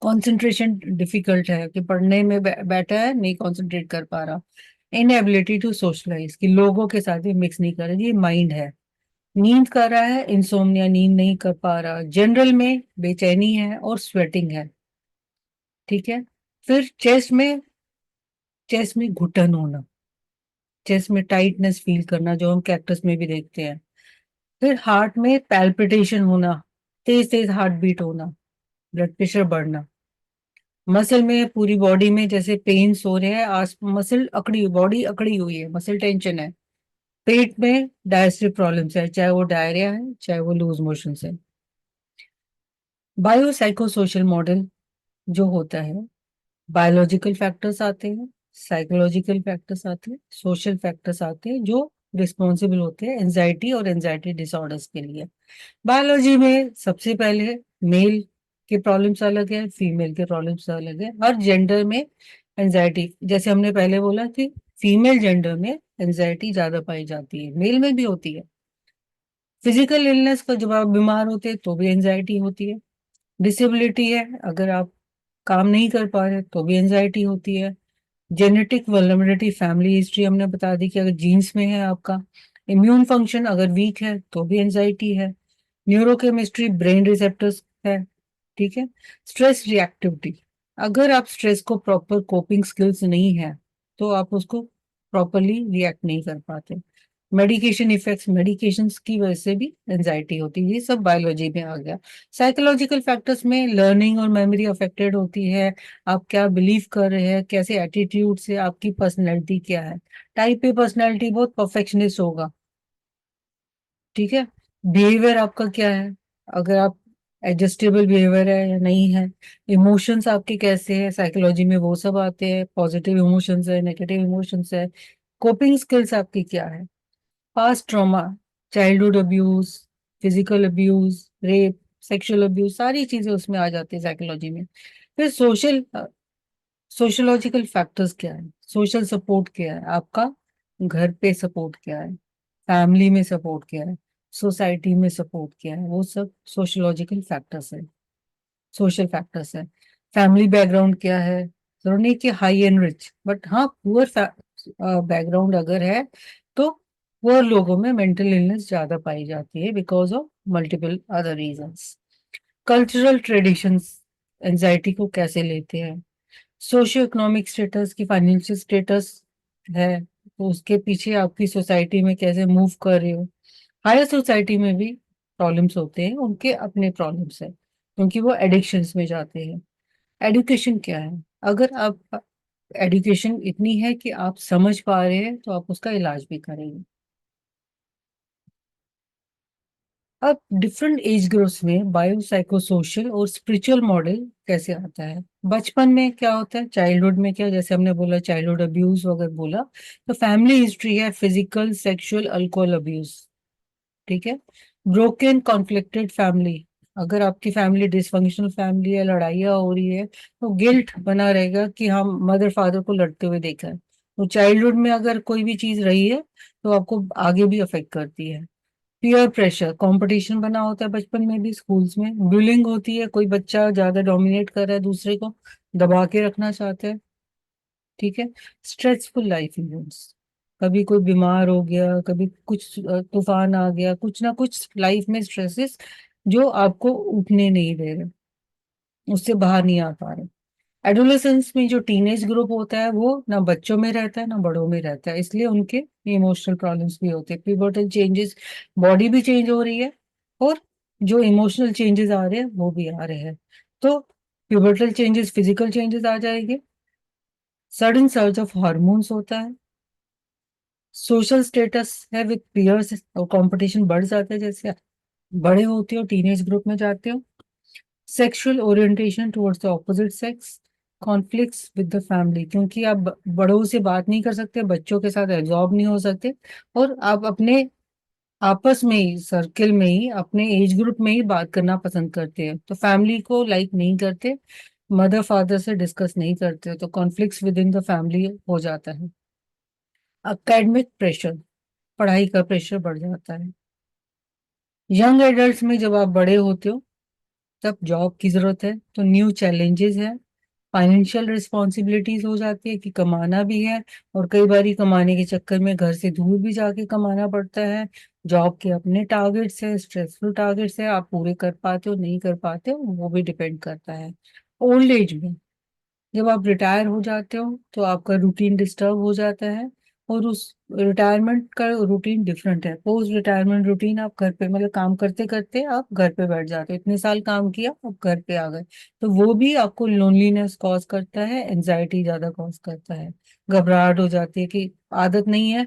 कंसंट्रेशन डिफिकल्ट है कि पढ़ने में बैठा है नहीं कंसंट्रेट कर पा रहा, इनएबिलिटी टू सोशलाइज कि लोगों के साथ भी मिक्स नहीं कर रहा, ये माइंड है। नींद कर रहा है, इंसोम्निया, नींद नहीं कर पा रहा, जनरल में बेचैनी है और स्वेटिंग है। ठीक है। फिर चेस्ट में घुटन होना, चेस्ट में टाइटनेस फील करना, जो हम कैक्टस में भी देखते हैं। फिर हार्ट में पैल्पिटेशन होना, तेज तेज हार्ट बीट होना, ब्लड प्रेशर बढ़ना। मसल में, पूरी बॉडी में जैसे पेन्स हो रहे हैं, आस मसल अकड़ी, बॉडी अकड़ी हुई है, मसल टेंशन है। पेट में डाइजेस्टिव प्रॉब्लम्स है, चाहे वो डायरिया है चाहे वो लूज मोशन है। बायोसाइकोसोशल मॉडल जो होता है, बायोलॉजिकल फैक्टर्स आते हैं, साइकोलॉजिकल फैक्टर्स आते हैं, सोशल फैक्टर्स आते हैं जो रिस्पॉन्सिबल होते हैं एंजाइटी और एंजाइटी डिसऑर्डर्स के लिए। बायोलॉजी में सबसे पहले मेल के प्रॉब्लम्स अलग है, फीमेल के प्रॉब्लम्स अलग है। हर जेंडर में एंजाइटी, जैसे हमने पहले बोला कि फीमेल जेंडर में एंजाइटी ज्यादा पाई जाती है, मेल में भी होती है। फिजिकल इलनेस का, जब आप बीमार होते हैं तो भी एंजाइटी होती है। डिसेबिलिटी है, अगर आप काम नहीं कर पा रहे तो भी एंजाइटी होती है। जेनेटिक वल्नरेबिलिटी, फैमिली हिस्ट्री हमने बता दी कि अगर जीन्स में है आपका। इम्यून फंक्शन अगर वीक है तो भी एंजाइटी है। न्यूरोकेमिस्ट्री, ब्रेन रिसेप्टर्स है। ठीक है। स्ट्रेस रिएक्टिविटी, अगर आप स्ट्रेस को प्रॉपर कोपिंग स्किल्स नहीं है तो आप उसको प्रॉपरली रिएक्ट नहीं कर पाते। मेडिकेशन इफेक्ट्स, मेडिकेशंस की वजह से भी एंजाइटी होती है, ये सब बायोलॉजी में आ गया। साइकोलॉजिकल फैक्टर्स में लर्निंग और मेमोरी अफेक्टेड होती है। आप क्या बिलीव कर रहे हैं, कैसे एटीट्यूड से, आपकी पर्सनैलिटी क्या है। टाइप ए पर्सनैलिटी बहुत परफेक्शनिस्ट होगा। ठीक है। बिहेवियर आपका क्या है, अगर आप एडजस्टेबल बिहेवियर है या नहीं है। इमोशंस आपके कैसे हैं, साइकोलॉजी में वो सब आते हैं, पॉजिटिव इमोशंस है, नेगेटिव इमोशंस है। कोपिंग स्किल्स आपकी क्या है। Past trauma, childhood abuse, physical abuse, rape, sexual abuse, सारी चीजें उसमें आ जाती है साइकोलॉजी में। फिर सोशोलॉजिकल फैक्टर्स क्या है, सोशल सपोर्ट क्या है आपका, घर पे सपोर्ट क्या है, फैमिली में सपोर्ट क्या है, सोसाइटी में सपोर्ट क्या है, वो सब सोशोलॉजिकल फैक्टर्स है, सोशल फैक्टर्स है। फैमिली बैकग्राउंड क्या है, जरूरी नहीं कि हाई एंड रिच, बट हाँ पुअर बैकग्राउंड अगर है तो पुअर लोगों में मेंटल इलनेस ज्यादा पाई जाती है because of multiple other reasons. Cultural traditions anxiety को कैसे लेते हैं। सोशियो इकोनॉमिक स्टेटस की, फाइनेंशियल स्टेटस है तो उसके पीछे आपकी सोसाइटी में कैसे मूव कर रहे हो। हायर सोसाइटी में भी प्रॉब्लम्स होते हैं, उनके अपने प्रॉब्लम्स है क्योंकि वो एडिक्शंस में जाते हैं। एडुकेशन क्या है, अगर आप एडुकेशन इतनी है कि आप समझ पा रहे हैं तो आप उसका इलाज भी करेंगे। अब डिफरेंट एज ग्रुप्स में बायोसाइकोसोशल और स्पिरिचुअल मॉडल कैसे आता है। बचपन में क्या होता है, चाइल्डहुड में क्या, जैसे हमने बोला चाइल्डहुड अब्यूज वगैरह बोला, तो फैमिली हिस्ट्री है, फिजिकल, सेक्सुअल, अल्कोहल अब्यूज। ठीक है। ब्रोकन कॉन्फ्लिक्टेड फैमिली, अगर आपकी फैमिली डिसफंक्शनल फैमिली है, लड़ाइयाँ हो रही है तो गिल्ट बना रहेगा कि हम मदर फादर को लड़ते हुए देखा है। तो चाइल्डहुड में अगर कोई भी चीज रही है तो आपको आगे भी अफेक्ट करती है। पीयर प्रेशर, कंपटीशन बना होता है बचपन में भी, स्कूल्स में बुलिंग होती है, कोई बच्चा ज्यादा डोमिनेट कर रहा है, दूसरे को दबा के रखना चाहता है। ठीक है। स्ट्रेसफुल लाइफ इवेंट्स, कभी कोई बीमार हो गया, कभी कुछ तूफान आ गया, कुछ ना कुछ लाइफ में स्ट्रेसेस जो आपको उठने नहीं दे रहे, उससे बाहर नहीं आ पा रहे। एडोलेसेंस में जो टीनेज ग्रुप होता है वो ना बच्चों में रहता है ना बड़ों में रहता है, इसलिए उनके इमोशनल प्रॉब्लम्स भी होते हैं। प्यूबर्टल चेंजेस, बॉडी भी चेंज हो रही है और जो इमोशनल चेंजेस आ रहे हैं वो भी आ रहे हैं। तो प्यूबर्टल चेंजेस, फिजिकल चेंजेस आ जाएंगे। सडन सर्ज ऑफ हार्मोन्स होता है। सोशल स्टेटस है विद पीयर्स, और कंपटीशन बढ़ जाता है जैसे आप बड़े होते हो, टीनेज ग्रुप में जाते हो। Sexual orientation towards the opposite sex, conflicts with the family, क्योंकि आप बड़ों से बात नहीं कर सकते, बच्चों के साथ एब्जॉर्ब नहीं हो सकते, और आप अपने आपस में ही, सर्किल में ही, अपने एज ग्रुप में ही बात करना पसंद करते हैं, तो फैमिली को लाइक नहीं करते। मदर फादर से डिस्कस नहीं करते हो तो conflicts with in the family हो जाता है। एकेडमिक प्रेशर, पढ़ाई का प्रेशर बढ़ जाता है। यंग एडल्ट में जब आप बड़े होते हो तब जॉब की जरूरत है, तो न्यू चैलेंजेस है, फाइनेंशियल रिस्पॉन्सिबिलिटीज हो जाती है कि कमाना भी है, और कई बार कमाने के चक्कर में घर से दूर भी जाके कमाना पड़ता है। जॉब के अपने टारगेट्स है, स्ट्रेसफुल टारगेट्स है, आप पूरे कर पाते हो नहीं कर पाते हो वो भी डिपेंड करता है। ओल्ड एज में जब आप रिटायर हो जाते हो तो आपका रूटीन डिस्टर्ब हो जाता है, और उस रिटायरमेंट का रूटीन डिफरेंट है। पोस्ट रिटायरमेंट रूटीन आप घर पे मतलब काम करते करते आप घर पे बैठ जाते हो, इतने साल काम किया अब घर पे आ गए, तो वो भी आपको लोनलीनेस कॉज करता है, एंजाइटी ज्यादा कॉज करता है, घबराहट हो जाती है कि आदत नहीं है,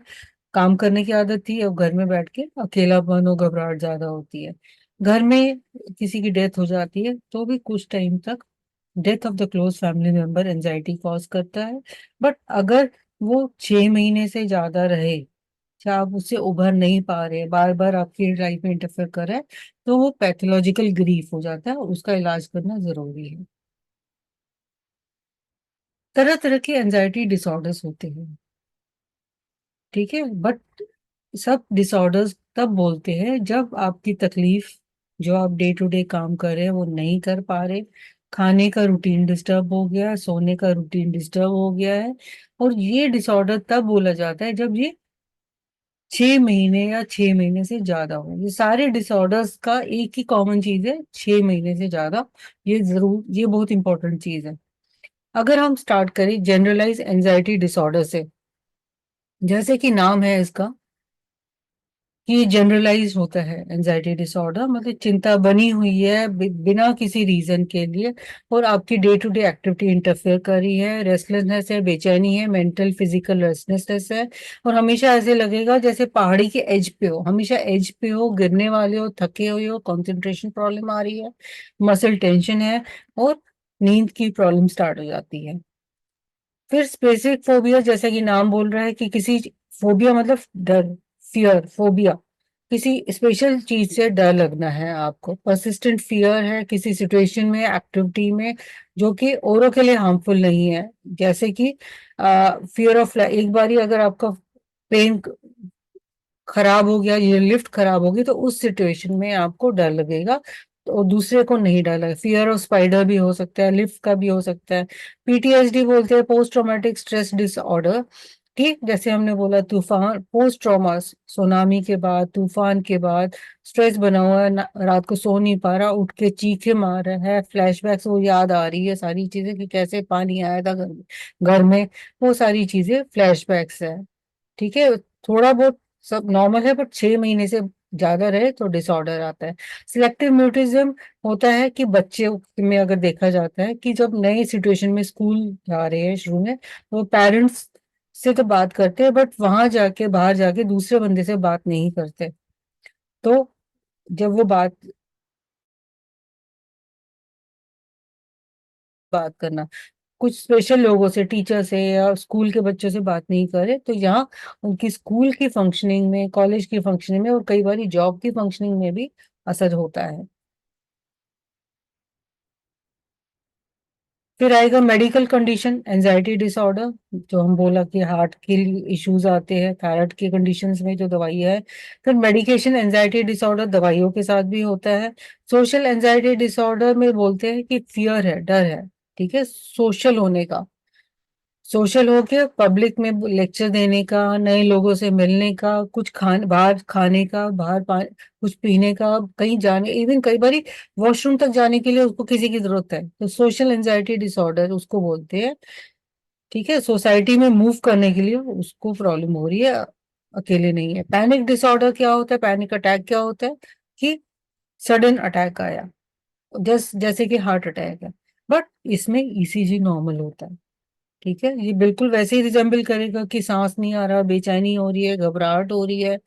काम करने की आदत थी अब घर में बैठ के अकेलापन और घबराहट ज्यादा होती है। घर में किसी की डेथ हो जाती है तो भी कुछ टाइम तक death of the close family member anxiety cause करता है। बट अगर वो 6 महीने से ज्यादा रहे, चाहे आप उससे उभर नहीं पा रहे, बार बार आपकी लाइफ में इंटरफेयर कर रहा है, तो वो पैथोलॉजिकल ग्रीफ हो जाता है, उसका इलाज करना जरूरी है। तरह तरह के एंजाइटी डिसऑर्डर्स होते हैं, ठीक है, बट सब डिसऑर्डर्स तब बोलते हैं जब आपकी तकलीफ, जो आप डे टू डे काम कर रहे हैं वो नहीं कर पा रहे, खाने का रूटीन डिस्टर्ब हो गया है, सोने का रूटीन डिस्टर्ब हो गया है, और ये डिसऑर्डर तब बोला जाता है जब ये 6 महीने या 6 महीने से ज्यादा हो। ये सारे डिसऑर्डर्स का एक ही कॉमन चीज है, 6 महीने से ज्यादा। ये जरूर, ये बहुत इंपॉर्टेंट चीज है। अगर हम स्टार्ट करें जनरलाइज एंजाइटी डिसऑर्डर से, जैसे कि नाम है इसका, ये जनरलाइज होता है एंजाइटी डिसऑर्डर, मतलब चिंता बनी हुई है बिना किसी रीजन के लिए, और आपकी day to day activity interfere कर रही है, रेस्टलेसनेस है, बेचैनी है, मेंटल फिजिकल रेस्टलेसनेस है, और हमेशा ऐसे लगेगा जैसे पहाड़ी के एज पे हो, हमेशा एज पे हो, गिरने वाले हो, थके हुए हो, कंसंट्रेशन प्रॉब्लम आ रही है, मसल टेंशन है, और नींद की प्रॉब्लम स्टार्ट हो जाती है। फिर स्पेसिफिक फोबिया, जैसे कि नाम बोल रहा है कि किसी, फोबिया मतलब डर, फियर, फोबिया किसी स्पेशल चीज से डर लगना है आपको, परसिस्टेंट फियर है किसी सिचुएशन में, एक्टिविटी में, जो कि औरों के लिए हार्मफुल नहीं है, जैसे कि फियर ऑफ, एक बारी अगर आपका प्लेन खराब हो गया, ये लिफ्ट खराब होगी, तो उस सिचुएशन में आपको डर लगेगा, तो दूसरे को नहीं डर लगेगा। फियर ऑफ स्पाइडर भी हो सकता है, लिफ्ट का भी हो सकता है। पीटीएसडी बोलते हैं, पोस्ट ट्रॉमेटिक स्ट्रेस डिसऑर्डर, ठीक, जैसे हमने बोला तूफान, पोस्ट ट्रॉमा, सुनामी के बाद, तूफान के बाद स्ट्रेस बना हुआ है, रात को सो नहीं पा रहा, उठ के चीखे मार रहा है, फ्लैशबैक्स वो याद आ रही है सारी चीजें कि कैसे पानी आया था घर में, वो सारी चीजें फ्लैशबैक्स है, ठीक है। थोड़ा बहुत सब नॉर्मल है, बट 6 महीने से ज्यादा रहे तो डिसऑर्डर आता है। सिलेक्टिव म्यूटिज्म होता है कि बच्चे में अगर देखा जाता है कि जब नए सिचुएशन में स्कूल जा रहे हैं शुरू में, तो पेरेंट्स से तो बात करते हैं, बट वहां जाके बाहर जाके दूसरे बंदे से बात नहीं करते, तो जब वो बात करना, कुछ स्पेशल लोगों से, टीचर से या स्कूल के बच्चों से बात नहीं करे, तो यहाँ उनकी स्कूल की फंक्शनिंग में, कॉलेज की फंक्शनिंग में, और कई बार जॉब की फंक्शनिंग में भी असर होता है। फिर आएगा मेडिकल कंडीशन एंजाइटी डिसऑर्डर, जो हम बोला कि हार्ट के इश्यूज आते हैं, थायराइड के कंडीशंस में जो दवाई है। फिर मेडिकेशन एंजाइटी डिसऑर्डर दवाइयों के साथ भी होता है। सोशल एंजाइटी डिसऑर्डर में बोलते हैं कि फियर है, डर है, ठीक है, सोशल होने का, सोशल हो के पब्लिक में लेक्चर देने का, नए लोगों से मिलने का, कुछ बाहर खाने का, कुछ पीने का, कहीं जाने, इवन कई बार वॉशरूम तक जाने के लिए उसको किसी की जरूरत है, तो सोशल एंजाइटी डिसऑर्डर उसको बोलते हैं, ठीक है। सोसाइटी में मूव करने के लिए उसको प्रॉब्लम हो रही है, अकेले नहीं है। पैनिक डिसऑर्डर क्या होता है, पैनिक अटैक क्या होता है कि सडन अटैक आया, जैसे कि हार्ट अटैक है, बट इसमें ईसीजी नॉर्मल होता है, ठीक है। ये बिल्कुल वैसे ही रिजेंबल करेगा कि सांस नहीं आ रहा, बेचैनी हो रही है, घबराहट हो रही है,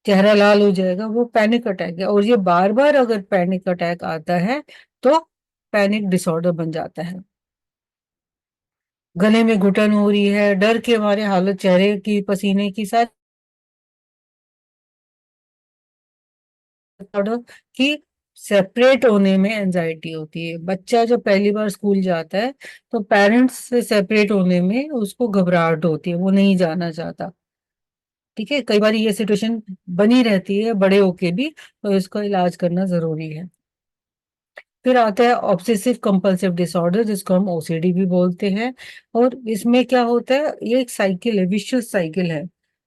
चेहरा लाल हो जाएगा, वो पैनिक अटैक है। और ये बार बार अगर पैनिक अटैक आता है तो पैनिक डिसऑर्डर बन जाता है। गले में घुटन हो रही है, डर के मारे हालत, चेहरे की, पसीने की, सारी डिसऑर्डर की सेपरेट होने में एंजाइटी होती है। बच्चा जब पहली बार स्कूल जाता है तो पेरेंट्स से सेपरेट होने में उसको घबराहट होती है, वो नहीं जाना चाहता। ठीक है, कई बार ये सिचुएशन बनी रहती है बड़े होके भी, तो इसका इलाज करना जरूरी है। फिर आता है ऑब्सेसिव कंपल्सिव डिसऑर्डर, जिसको हम ओसीडी भी बोलते हैं। और इसमें क्या होता है, ये एक साइकिल है, विशियस साइकिल है।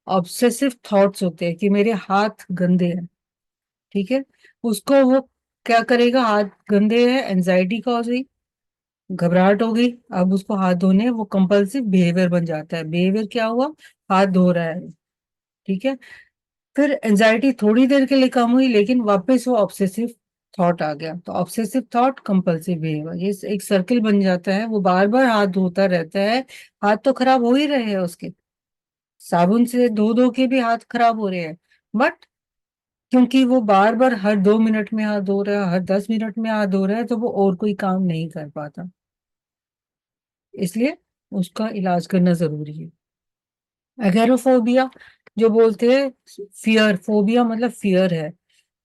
ऑब्सेसिव थॉट्स होते हैं कि मेरे हाथ गंदे हैं। ठीक है, उसको वो क्या करेगा, हाथ गंदे हैं, एंजाइटी कॉज हुई, घबराहट हो गई, अब उसको हाथ धोने, वो कंपल्सिव बिहेवियर बन जाता है। बिहेवियर क्या हुआ, हाथ धो रहा है। ठीक है, फिर एंजाइटी थोड़ी देर के लिए कम हुई, लेकिन वापस वो ऑब्सेसिव थॉट आ गया, तो ऑब्सेसिव थॉट कंपल्सिव बिहेवियर, ये एक सर्किल बन जाता है। वो बार बार हाथ धोता रहता है, हाथ तो खराब हो ही रहे हैं उसके, साबुन से धो धो के भी हाथ खराब हो रहे हैं, बट क्योंकि वो बार बार हर 2 मिनट में हाथ धो रहा है, हर 10 मिनट में हाथ धो रहा है, तो वो और कोई काम नहीं कर पाता, इसलिए उसका इलाज करना जरूरी है। एगोराफोबिया जो बोलते हैं, फियर, फोबिया मतलब फियर है।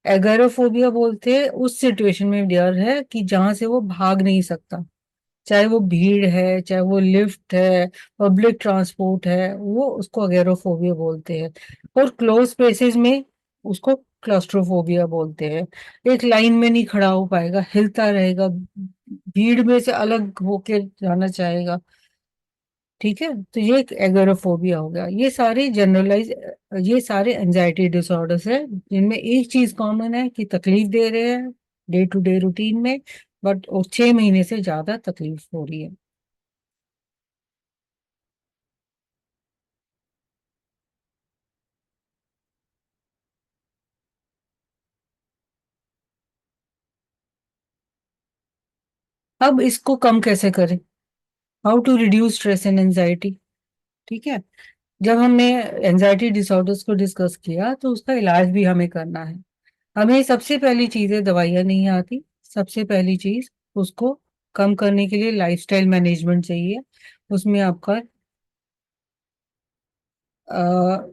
एगोराफोबिया बोलते हैं उस सिचुएशन में डर है कि जहां से वो भाग नहीं सकता, चाहे वो भीड़ है, चाहे वो लिफ्ट है, पब्लिक ट्रांसपोर्ट है, वो उसको एगोराफोबिया बोलते हैं। और क्लोज स्पेसेस में उसको क्लास्ट्रोफोबिया बोलते हैं। एक लाइन में नहीं खड़ा हो पाएगा, हिलता रहेगा, भीड़ में से अलग होके जाना चाहेगा। ठीक है, तो ये एक एगोराफोबिया हो गया। ये सारे जनरलाइज, ये सारे एंजाइटी डिसऑर्डर्स है जिनमें एक चीज कॉमन है कि तकलीफ दे रहे हैं डे टू डे रूटीन में, बट और 6 महीने से ज्यादा तकलीफ हो रही है। अब इसको कम कैसे करें, how to reduce stress and anxiety. ठीक है, जब हमने एंजाइटी डिसऑर्डर्स को डिस्कस किया तो उसका इलाज भी हमें करना है। हमें सबसे पहली चीज है, दवाइयाँ नहीं आती। सबसे पहली चीज, उसको कम करने के लिए लाइफस्टाइल मैनेजमेंट चाहिए। उसमें आपका अ,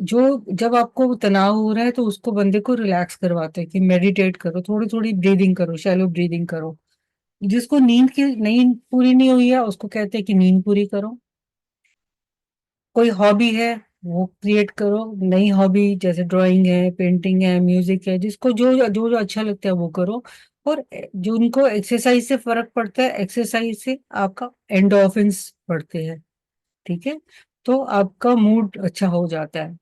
जो, जब आपको तनाव हो रहा है तो उसको बंदे को रिलैक्स करवाते हैं कि मेडिटेट करो, थोड़ी थोड़ी ब्रीदिंग करो, शैलो ब्रीदिंग करो। जिसको नींद पूरी नहीं हुई है उसको कहते हैं कि नींद पूरी करो। कोई हॉबी है वो क्रिएट करो, नई हॉबी, जैसे ड्राइंग है, पेंटिंग है, म्यूजिक है, जिसको जो जो जो अच्छा लगता है वो करो। और जो उनको एक्सरसाइज से फर्क पड़ता है, एक्सरसाइज से आपका एंडोर्फिन्स बढ़ते हैं। ठीक है, तो आपका मूड अच्छा हो जाता है।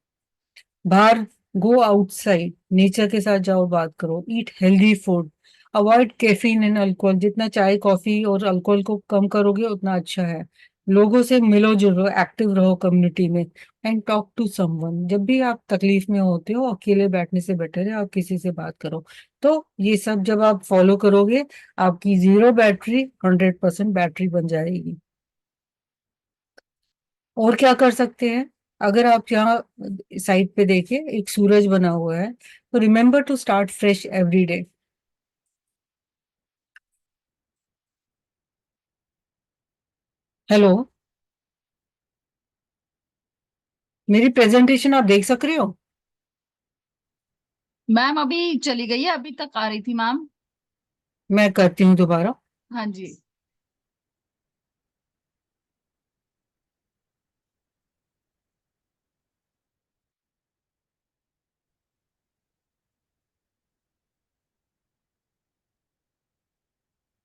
बाहर, गो आउटसाइड, नेचर के साथ जाओ, बात करो, eat healthy food, avoid caffeine and alcohol. जितना चाय कॉफी और अल्कोहल को कम करोगे उतना अच्छा है। लोगों से मिलो जुलो, एक्टिव रहो कम्युनिटी में, एंड टॉक टू समवन। जब भी आप तकलीफ में होते हो, अकेले बैठने से बेटर है आप किसी से बात करो। तो ये सब जब आप फॉलो करोगे, आपकी 0 बैटरी 100% बैटरी बन जाएगी। और क्या कर सकते हैं, अगर आप यहाँ साइड पे देखें एक सूरज बना हुआ है, तो remember to start fresh every day. Hello, मेरी प्रेजेंटेशन आप देख सक रहे हो? मैम अभी चली गई है, अभी तक आ रही थी मैम। मैं करती हूँ दोबारा। हाँ जी।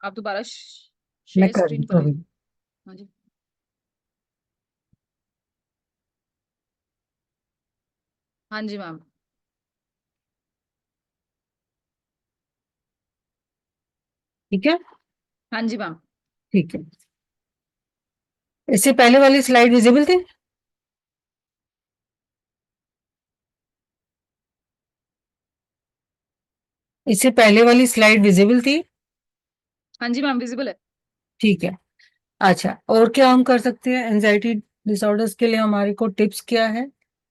आप दोबारा मैं शेयर कर रही स्क्रीन कर हूँ लीजिए। अभी। हाँ जी। हाँ जी मैम। ठीक है, हाँ जी मैम। ठीक है। इससे पहले वाली स्लाइड विजिबल थी? इससे पहले वाली स्लाइड विजिबल थी? हाँ जी मैम, विजिबल है। ठीक है। अच्छा, और क्या हम कर सकते हैं एंजाइटी डिसऑर्डर्स के लिए, हमारे को टिप्स क्या है?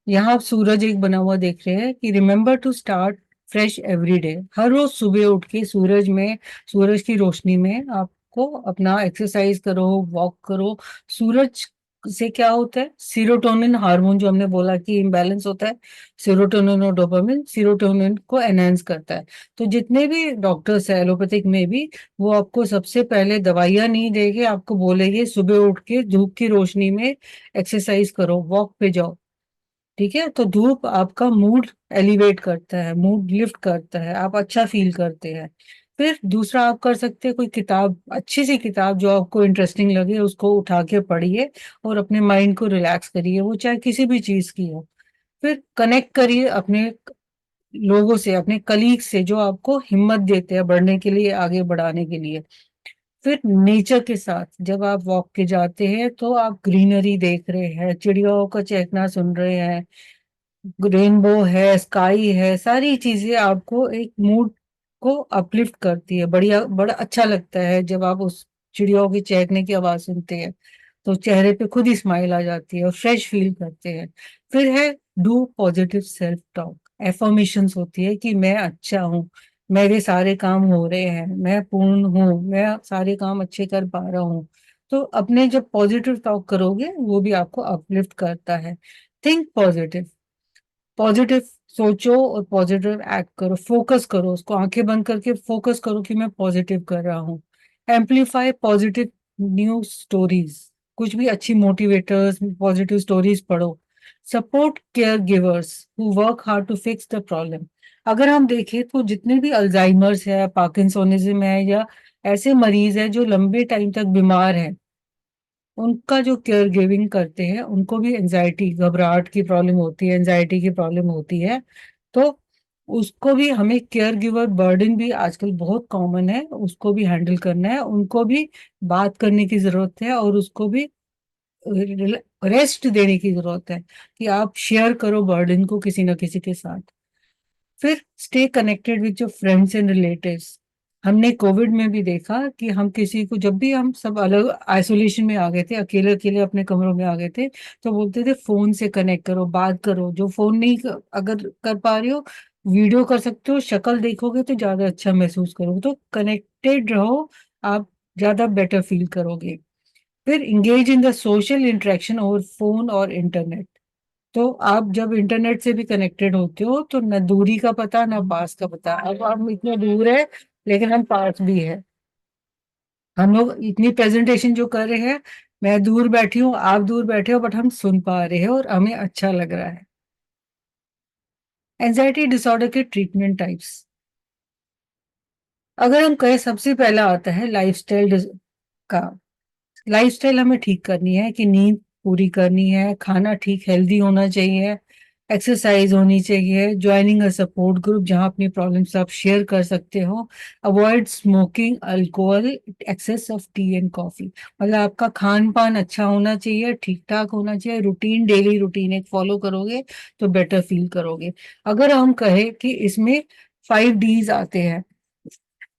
यहाँ आप सूरज एक बना हुआ देख रहे हैं कि remember to start fresh every day. हर रोज सुबह उठ के सूरज में, सूरज की रोशनी में आपको अपना एक्सरसाइज करो, वॉक करो। सूरज से क्या होता है, सीरोटोनिन हार्मोन जो हमने बोला कि इम्बैलेंस होता है, सीरोटोनिन और डोपामिन सीरोटोनिन को एनहांस करता है। तो जितने भी डॉक्टर्स है एलोपैथिक में भी, वो आपको सबसे पहले दवाइयां नहीं देंगे, आपको बोलेंगे सुबह उठ के धूप की रोशनी में एक्सरसाइज करो, वॉक पे जाओ। ठीक है, तो धूप आपका मूड एलिवेट करता है, मूड लिफ्ट करता है, आप अच्छा फील करते हैं। फिर दूसरा आप कर सकते हैं, कोई किताब, अच्छी सी किताब जो आपको इंटरेस्टिंग लगे उसको उठा के पढ़िए और अपने माइंड को रिलैक्स करिए, वो चाहे किसी भी चीज की हो। फिर कनेक्ट करिए अपने लोगों से, अपने कलीग से जो आपको हिम्मत देते हैं बढ़ने के लिए, आगे बढ़ाने के लिए। फिर नेचर के साथ जब आप वॉक के जाते हैं तो आप ग्रीनरी देख रहे हैं, चिड़ियाओं का चहकना सुन रहे हैं, रेनबो है, स्काई है, सारी चीजें आपको एक मूड को अपलिफ्ट करती है। बढ़िया, बड़ा अच्छा लगता है जब आप उस चिड़ियाओं की चहकने की आवाज सुनते हैं, तो चेहरे पे खुद ही स्माइल आ जाती है और फ्रेश फील करते हैं। फिर है do positive self talk, affirmations होती है कि मैं अच्छा हूँ, मेरे सारे काम हो रहे हैं, मैं पूर्ण हूँ, मैं सारे काम अच्छे कर पा रहा हूँ। तो अपने जब पॉजिटिव टॉक करोगे वो भी आपको अपलिफ्ट करता है। थिंक पॉजिटिव, पॉजिटिव सोचो और पॉजिटिव एक्ट करो, फोकस करो, उसको आंखें बंद करके फोकस करो कि मैं पॉजिटिव कर रहा हूँ। एम्पलीफाई पॉजिटिव न्यूज स्टोरीज, कुछ भी अच्छी मोटिवेटर्स पॉजिटिव स्टोरीज पढ़ो। Support care givers who work hard to fix the problem. अगर हम देखें तो जितने भी अल्जाइमर्स है, पार्किंसोनिज्म है, या ऐसे मरीज है जो लंबे टाइम तक बीमार है, उनका जो केयर गिविंग करते हैं, उनको भी एंजाइटी, घबराहट की प्रॉब्लम होती है, एंजाइटी की प्रॉब्लम होती है। तो उसको भी हमें केयर गिवर बर्डन भी आजकल बहुत कॉमन है, उसको भी हैंडल करना है, उनको भी बात करने की जरूरत है और उसको भी रेस्ट देने की जरूरत है कि आप शेयर करो बर्डन को किसी ना किसी के साथ। फिर stay connected with your friends and relatives. हमने कोविड में भी देखा कि हम किसी को, जब भी हम सब अलग आइसोलेशन में आ गए थे, अकेले अकेले अपने कमरों में आ गए थे, तो बोलते थे फोन से कनेक्ट करो, बात करो, जो फोन नहीं अगर कर पा रहे हो, वीडियो कर सकते हो, शक्ल देखोगे तो ज्यादा अच्छा महसूस करोगे, तो कनेक्टेड रहो, आप ज्यादा बेटर फील करोगे। फिर engage in the social interaction over phone और इंटरनेट। तो आप जब इंटरनेट से भी कनेक्टेड होते हो तो न दूरी का पता न पास का पता, अब हम इतने दूर है लेकिन हम पास भी है। हम लोग इतनी प्रेजेंटेशन जो कर रहे हैं, मैं दूर बैठी हूँ, आप दूर बैठे हो, बट हम सुन पा रहे हैं और हमें अच्छा लग रहा है। एंजाइटी डिसऑर्डर के ट्रीटमेंट टाइप्स, अगर हम कहें, सबसे पहला आता है लाइफस्टाइल का। लाइफस्टाइल हमें ठीक करनी है कि नींद पूरी करनी है, खाना ठीक हेल्दी होना चाहिए, एक्सरसाइज होनी चाहिए, ज्वाइनिंग अ सपोर्ट ग्रुप जहां अपनी प्रॉब्लम्स आप शेयर कर सकते हो, avoid smoking, alcohol, excess of tea and coffee. मतलब आपका खान पान अच्छा होना चाहिए, ठीक ठाक होना चाहिए, रूटीन, डेली रूटीन एक फॉलो करोगे तो बेटर फील करोगे। अगर हम कहें कि इसमें 5 डीज आते हैं,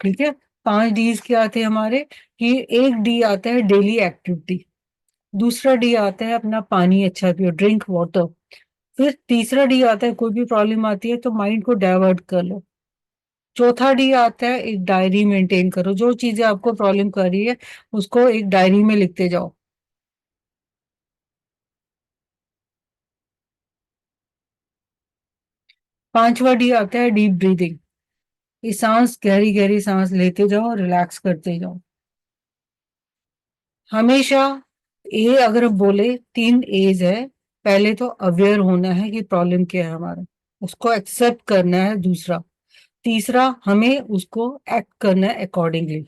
ठीक है, 5 डीज क्या आते हैं हमारे, कि एक डी आता है डेली एक्टिविटी, दूसरा डी आता है अपना पानी अच्छा पियो, ड्रिंक वाटर। फिर तीसरा डी आता है कोई भी प्रॉब्लम आती है तो माइंड को डाइवर्ट कर लो। चौथा डी आता है एक डायरी मेंटेन करो, जो चीजें आपको प्रॉब्लम कर रही है उसको एक डायरी में लिखते जाओ। पांचवा डी आता है डीप ब्रीदिंग, ये सांस, गहरी गहरी सांस लेते जाओ, रिलैक्स करते जाओ। हमेशा ए अगर बोले, 3 एज है। पहले तो अवेयर होना है कि प्रॉब्लम क्या है हमारा, उसको एक्सेप्ट करना है, दूसरा। तीसरा, हमें उसको एक्ट करना है अकॉर्डिंगली।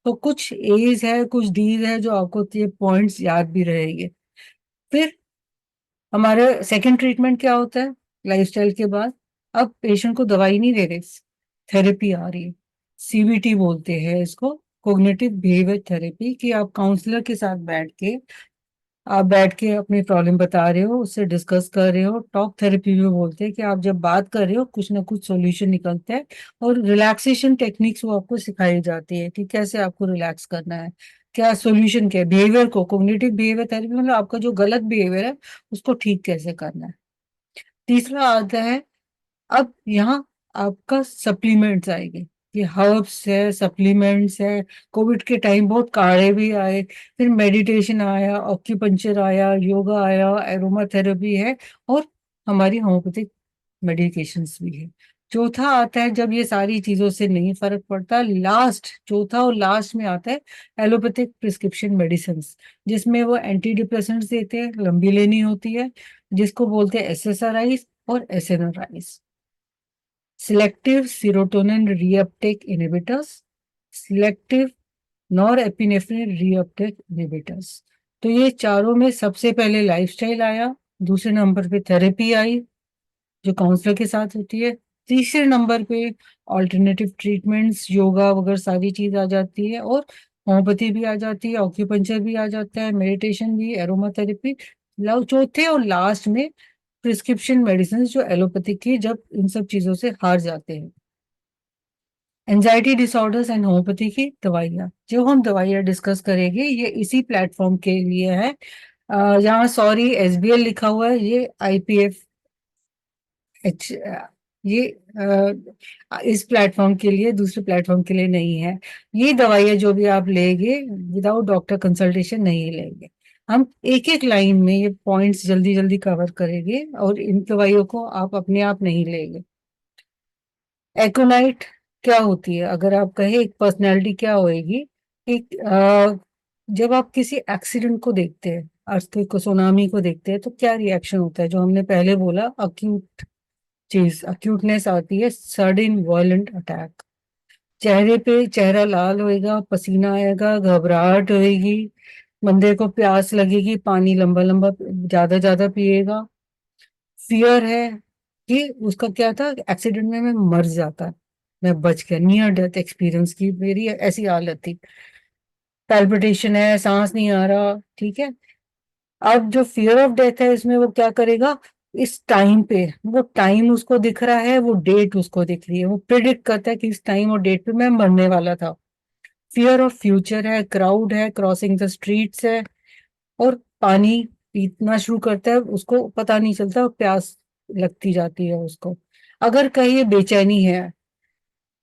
तो कुछ एज है, कुछ डीज है जो आपको ये पॉइंट्स याद भी रहेंगे। फिर हमारे सेकंड ट्रीटमेंट क्या होता है लाइफस्टाइल के बाद, अब पेशेंट को दवाई नहीं दे रहे, थेरेपी आ रही है, सीबीटी बोलते हैं इसको, कोग्निटिव बिहेवियर थेरेपी, कि आप काउंसलर के साथ बैठ के अपनी प्रॉब्लम बता रहे हो, उससे डिस्कस कर रहे हो। टॉक थेरेपी भी बोलते हैं कि आप जब बात कर रहे हो कुछ ना कुछ सॉल्यूशन निकलता है, और रिलैक्सेशन टेक्निक्स वो आपको सिखाई जाती है कि कैसे आपको रिलैक्स करना है, क्या सॉल्यूशन, क्या बिहेवियर को, कोग्निटिव बिहेवियर थेरेपी मतलब आपका जो गलत बिहेवियर है उसको ठीक कैसे करना है। तीसरा आता है, अब यहाँ आपका सप्लीमेंट्स आएंगे कि हर्ब्स है, सप्लीमेंट्स है। कोविड के टाइम बहुत काढ़े भी आए, फिर मेडिटेशन आया, ऑक्यूपंचर आया, योगा आया, एरोमा थेरेपी है, और हमारी होम्योपैथिक मेडिकेशंस भी है। चौथा आता है जब ये सारी चीजों से नहीं फर्क पड़ता, लास्ट, चौथा और लास्ट में आता है एलोपैथिक प्रिस्क्रिप्शन मेडिसिन, जिसमें वो एंटी डिप्रेसेंट्स देते हैं, लंबी लेनी होती है, जिसको बोलते हैं एसएसआरआईज और SNRIs, selective serotonin reuptake inhibitors, selective norepinephrine reuptake inhibitors. तो ये चारों में सबसे पहले लाइफस्टाइल आया, दूसरे नंबर पे थेरेपी आई जो काउंसलर के साथ होती है, तीसरे नंबर पे ऑल्टरनेटिव ट्रीटमेंट्स, योगा वगैरह सारी चीज आ जाती है, और होम्योपैथी भी आ जाती है, ऑक्यूपंचर भी आ जाता है, मेडिटेशन भी, एरोमा थेरेपी। लव चौथे और लास्ट में प्रिस्क्रिप्शन मेडिसिन जो एलोपैथिक की, जब इन सब चीजों से हार जाते हैं। एंजाइटी डिसऑर्डर्स एंड होम्योपैथी की दवाइयाँ, जो हम दवाइयाँ डिस्कस करेंगे ये इसी प्लेटफॉर्म के लिए है। यहाँ सॉरी एसबीएल लिखा हुआ है, ये आईपीएफ एच, ये इस प्लेटफॉर्म के लिए, दूसरे प्लेटफॉर्म के लिए नहीं है। ये दवाइयाँ जो भी आप लेंगे विदाउट डॉक्टर कंसल्टेशन नहीं लेंगे। हम एक एक लाइन में ये पॉइंट्स जल्दी जल्दी कवर करेंगे, और इन दवाइयों को आप अपने आप नहीं लेंगे। एकोनाइट क्या होती है, अगर आप कहें एक पर्सनैलिटी क्या होएगी, एक जब आप किसी एक्सीडेंट को देखते हैं, अर्थक्वेक को, सुनामी को देखते हैं, तो क्या रिएक्शन होता है, जो हमने पहले बोला अक्यूट चीज, अक्यूटनेस आती है, सडन वायलेंट अटैक। चेहरे पे चेहरा लाल होएगा, पसीना आएगा, घबराहट होएगी, बंदे को प्यास लगेगी, पानी लंबा लंबा ज्यादा ज्यादा पिएगा। फियर है कि उसका क्या था, एक्सीडेंट में मैं मर जाता, मैं बच गया, नियर डेथ एक्सपीरियंस की मेरी ऐसी हालत थी। पैल्पिटेशन है, सांस नहीं आ रहा, ठीक है। अब जो फियर ऑफ डेथ है, इसमें वो क्या करेगा, इस टाइम पे, वो टाइम उसको दिख रहा है, वो डेट उसको दिख रही है, वो प्रिडिक्ट करता है कि इस टाइम और डेट पे मैं मरने वाला था। फियर ऑफ फ्यूचर है, क्राउड है, क्रॉसिंग द स्ट्रीट्स है, और पानी पीना शुरू करता है, उसको पता नहीं चलता, प्यास लगती जाती है उसको। अगर कहीं बेचैनी है,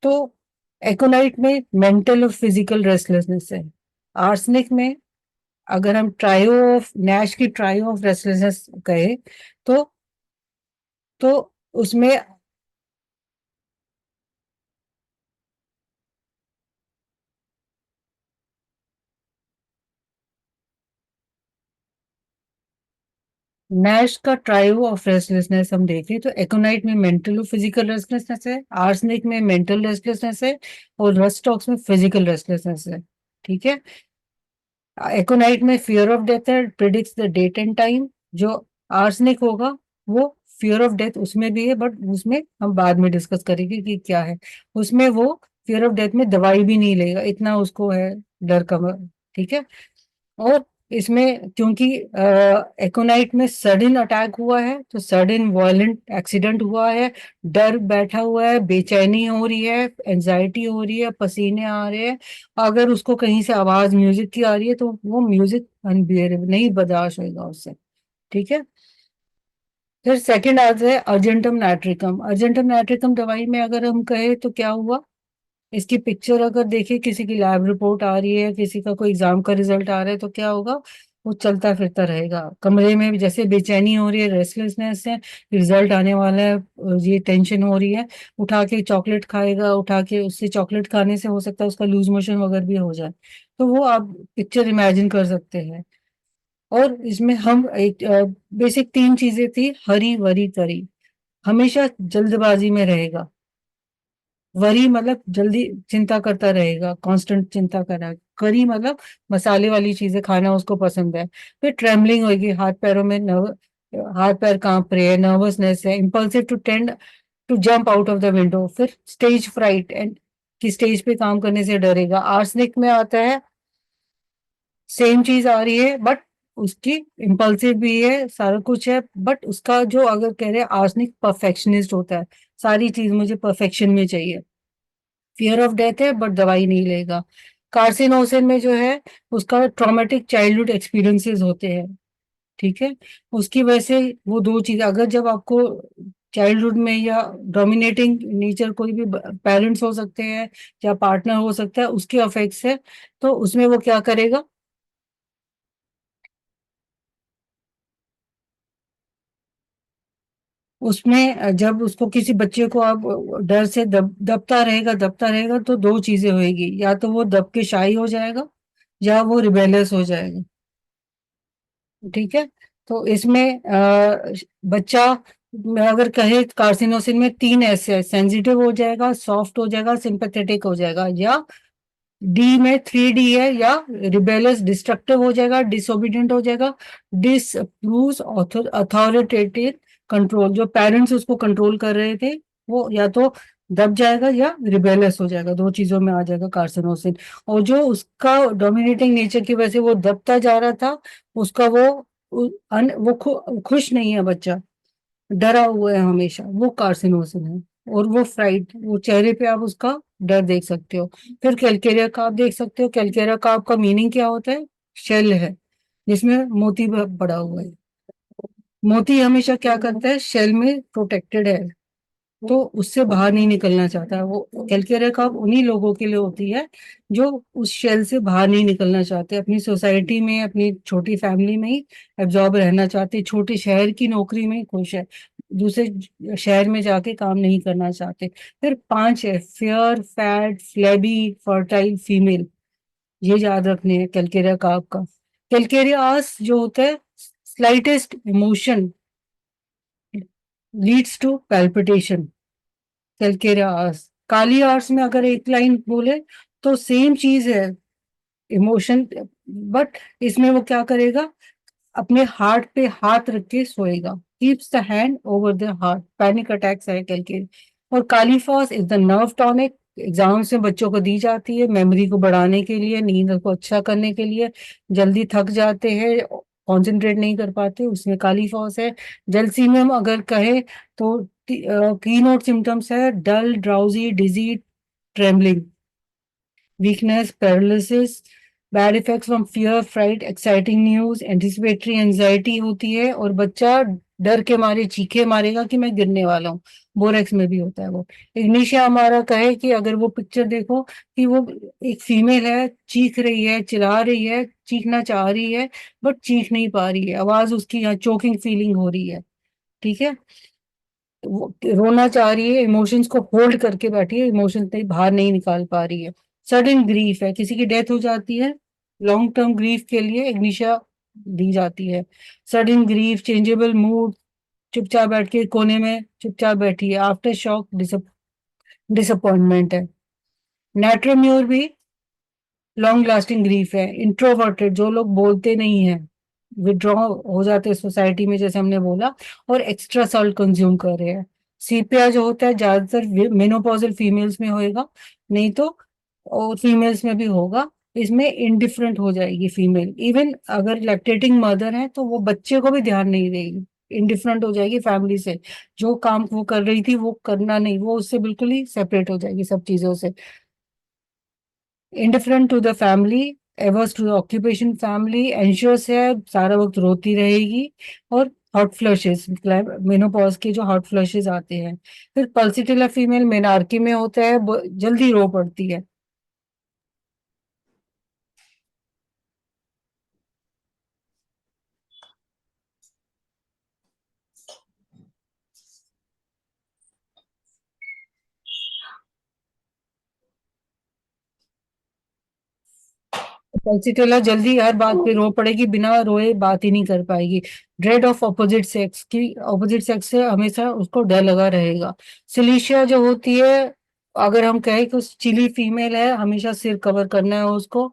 तो एकोनाइट में मेंटल और फिजिकल रेस्टलेसनेस है। आर्सेनिक में अगर हम ट्रायो ऑफ नैश की ट्रायो ऑफ रेस्टलेसनेस कहे, तो तो उसमें नैश का ट्रायो ऑफ रेस्टलेसनेस हम देखें, तो एकोनाइट में मेंटल और फिजिकल रेस्टलेसनेस है, आर्सेनिक में मेंटल रेस्टलेसनेस है, और रस्टॉक्स में फिजिकल रेस्टलेसनेस है, ठीक है। एकोनाइट में फियर ऑफ डेथ है, predicts the date and time. जो आर्सेनिक होगा वो फियर ऑफ डेथ उसमें भी है, बट उसमें हम बाद में डिस्कस करेंगे कि क्या है। उसमें वो फियर ऑफ डेथ में दवाई भी नहीं लेगा, इतना उसको है डर का, ठीक है। और इसमें क्योंकि एकोनाइट में सडन अटैक हुआ है, तो सडन वायलेंट एक्सीडेंट हुआ है, डर बैठा हुआ है, बेचैनी हो रही है, एंजाइटी हो रही है, पसीने आ रहे हैं, अगर उसको कहीं से आवाज म्यूजिक की आ रही है, तो वो म्यूजिक अनबियरेबल, नहीं बर्दाश्त होगा उससे, ठीक है। फिर सेकंड आता है अर्जेंटम नाइट्रिकम। अर्जेंटम नाइट्रिकम दवाई में अगर हम कहें तो क्या हुआ, इसकी पिक्चर अगर देखिए, किसी की लैब रिपोर्ट आ रही है, किसी का कोई एग्जाम का रिजल्ट आ रहा है, तो क्या होगा, वो चलता फिरता रहेगा कमरे में, जैसे बेचैनी हो रही है, रेस्टलेसनेस है, रिजल्ट आने वाला है, ये टेंशन हो रही है, उठा के चॉकलेट खाएगा, उठा के, उससे चॉकलेट खाने से हो सकता है उसका लूज मोशन वगैरह भी हो जाए। तो वो आप पिक्चर इमेजिन कर सकते हैं। और इसमें हम एक बेसिक तीन चीजें थी, हरी वरी तरी, हमेशा जल्दबाजी में रहेगा, वरी मतलब जल्दी चिंता करता रहेगा, कांस्टेंट चिंता कर रहा है, करी मतलब मसाले वाली चीजें खाना उसको पसंद है। फिर ट्रेमलिंग होगी, हाथ पैरों में हाथ पैर कांप रहे हैं, नर्वसनेस है, impulsive to tend to jump out of the window. फिर स्टेज फ्राइट एंड, कि स्टेज पे काम करने से डरेगा। आर्सेनिक में आता है सेम चीज आ रही है, बट उसकी इम्पल्सिव भी है, सारा कुछ है, बट उसका जो अगर कह रहे हैं आर्सेनिक परफेक्शनिस्ट होता है, सारी चीज मुझे परफेक्शन में चाहिए। फियर ऑफ डेथ है बट दवाई नहीं लेगा। कार्सिनोसिन में जो है उसका ट्रॉमेटिक चाइल्डहुड एक्सपीरियंसेस होते हैं, ठीक है। उसकी वजह से वो दो चीज, अगर जब आपको चाइल्डहुड में, या डोमिनेटिंग नेचर कोई भी पेरेंट्स हो सकते हैं या पार्टनर हो सकता है, उसके अफेक्ट से, तो उसमें वो क्या करेगा, उसमें जब उसको किसी बच्चे को आप डर से दबता रहेगा तो दो चीजें होगी, या तो वो दब के शाई हो जाएगा या वो रिबेलियस हो जाएगा। ठीक है। तो इसमें बच्चा अगर कहे कार्सिनोसिन में तीन ऐसे, सेंसिटिव हो जाएगा, सॉफ्ट हो जाएगा, सिंपैथेटिक हो जाएगा, या डी में 3D है, या रिबेलियस डिस्ट्रक्टिव हो जाएगा, डिसोबीडियंट हो जाएगा, डिसअप्रूव्स अथॉरिटेटिव कंट्रोल, जो पेरेंट्स उसको कंट्रोल कर रहे थे वो या तो दब जाएगा या रिबेलियस हो जाएगा, दो चीजों में आ जाएगा कार्सिनोसिन। और जो उसका डोमिनेटिंग नेचर की वजह से वो दबता जा रहा था, उसका वो खुश नहीं है बच्चा, डरा हुआ है हमेशा, वो कार्सिनोसिन है। और वो फ्राइट, वो चेहरे पे आप उसका डर देख सकते हो। फिर कैलकेरिया कार्प देख सकते हो। कैलकेरिया कार्प का मीनिंग क्या होता है? शेल है जिसमें मोती पड़ा हुआ है। मोती हमेशा क्या करता है? शेल में प्रोटेक्टेड है, तो उससे बाहर नहीं निकलना चाहता है वो। कैलकेरिया कार्प उन्हीं लोगों के लिए होती है जो उस शेल से बाहर नहीं निकलना चाहते, अपनी सोसाइटी में, अपनी छोटी फैमिली में ही एब्जॉर्ब रहना चाहते, छोटे शहर की नौकरी में ही खुश है, दूसरे शहर में जाके काम नहीं करना चाहते। फिर पांच है, fair, fat, flabby, fertile female, ये याद रखने हैं कैलकेरिया कार्प का। कैलकेरिया जो होता है, slightest emotion leads to palpitation. Calcarea ars, kali ars में अगर एक लाइन बोले तो सेम चीज है, इमोशन, बट इसमें वो क्या करेगा, अपने हार्ट पे हाथ रख के सोएगा, keeps the hand over the heart, panic attacks है कैलकेरिया। और kali phos is the nerve tonic, exams में बच्चों को दी जाती है मेमोरी को बढ़ाने के लिए, नींद को अच्छा करने के लिए, जल्दी थक जाते हैं, कॉन्सेंट्रेट नहीं कर पाते, उसमें कालीफॉस है। जलसीमियम अगर कहे तो की नोट सिम्टम्स है dull, drowsy, dizzy, trembling, weakness, paralysis, bad effects from fear, fright, exciting news, anticipatory anxiety होती है, और बच्चा डर के मारे चीखे मारेगा कि मैं गिरने वाला हूँ। बोरेक्स में भी होता है वो। इग्निशिया हमारा कहे कि अगर वो पिक्चर देखो कि वो एक फीमेल है, चीख रही है, चिल्ला रही है, चीखना चाह रही है, बट चीख नहीं पा रही है, आवाज उसकी यहाँ चोकिंग फीलिंग हो रही है। ठीक है। वो रोना चाह रही है, इमोशंस को होल्ड करके बैठी है, इमोशंस नहीं बाहर नहीं निकाल पा रही है। सडन ग्रीफ है, किसी की डेथ हो जाती है, लॉन्ग टर्म ग्रीफ के लिए इग्निशिया दी जाती है। सडन ग्रीफ, चेंजेबल मूड, चुपचाप बैठ के कोने में चुपचाप बैठी है, आफ्टर शॉक, डिसअपॉइंटमेंट है। नेट्रोम्यूर भी लॉन्ग लास्टिंग ग्रीफ है। इंट्रोवर्टेड, जो लोग बोलते नहीं है, विड्रॉ हो जाते हैं सोसाइटी में जैसे हमने बोला, और एक्स्ट्रा सॉल्ट कंज्यूम कर रहे हैं। सीपीआर जो होता है ज्यादातर मेनोपॉजल फीमेल्स में होएगा, नहीं तो और फीमेल्स में भी होगा। इसमें इनडिफरेंट हो जाएगी फीमेल, इवन अगर लैक्टेटिंग मदर है तो वो बच्चे को भी ध्यान नहीं देगी, इनडिफरेंट हो जाएगी फैमिली से, जो काम वो कर रही थी वो करना नहीं, वो उससे बिल्कुल ही सेपरेट हो जाएगी सब चीजों से। Indifferent to the family, averse to the occupation family, anxious है, सारा वक्त रोती रहेगी, और हॉट फ्लशेस, मेनोपॉज के जो हॉट फ्लशेस आते हैं। फिर पल्सिटिला फीमेल मेनार्की में होता है, जल्दी रो पड़ती है। पल्सिटिला जल्दी हर बात पे रो पड़ेगी, बिना रोए बात ही नहीं कर पाएगी। ड्रेड ऑफ ऑपोजिट सेक्स की, ऑपोजिट सेक्स से हमेशा उसको डर लगा रहेगा। सिलिशिया जो होती है, अगर हम कहें कि चिली फीमेल है, हमेशा सिर कवर करना है उसको।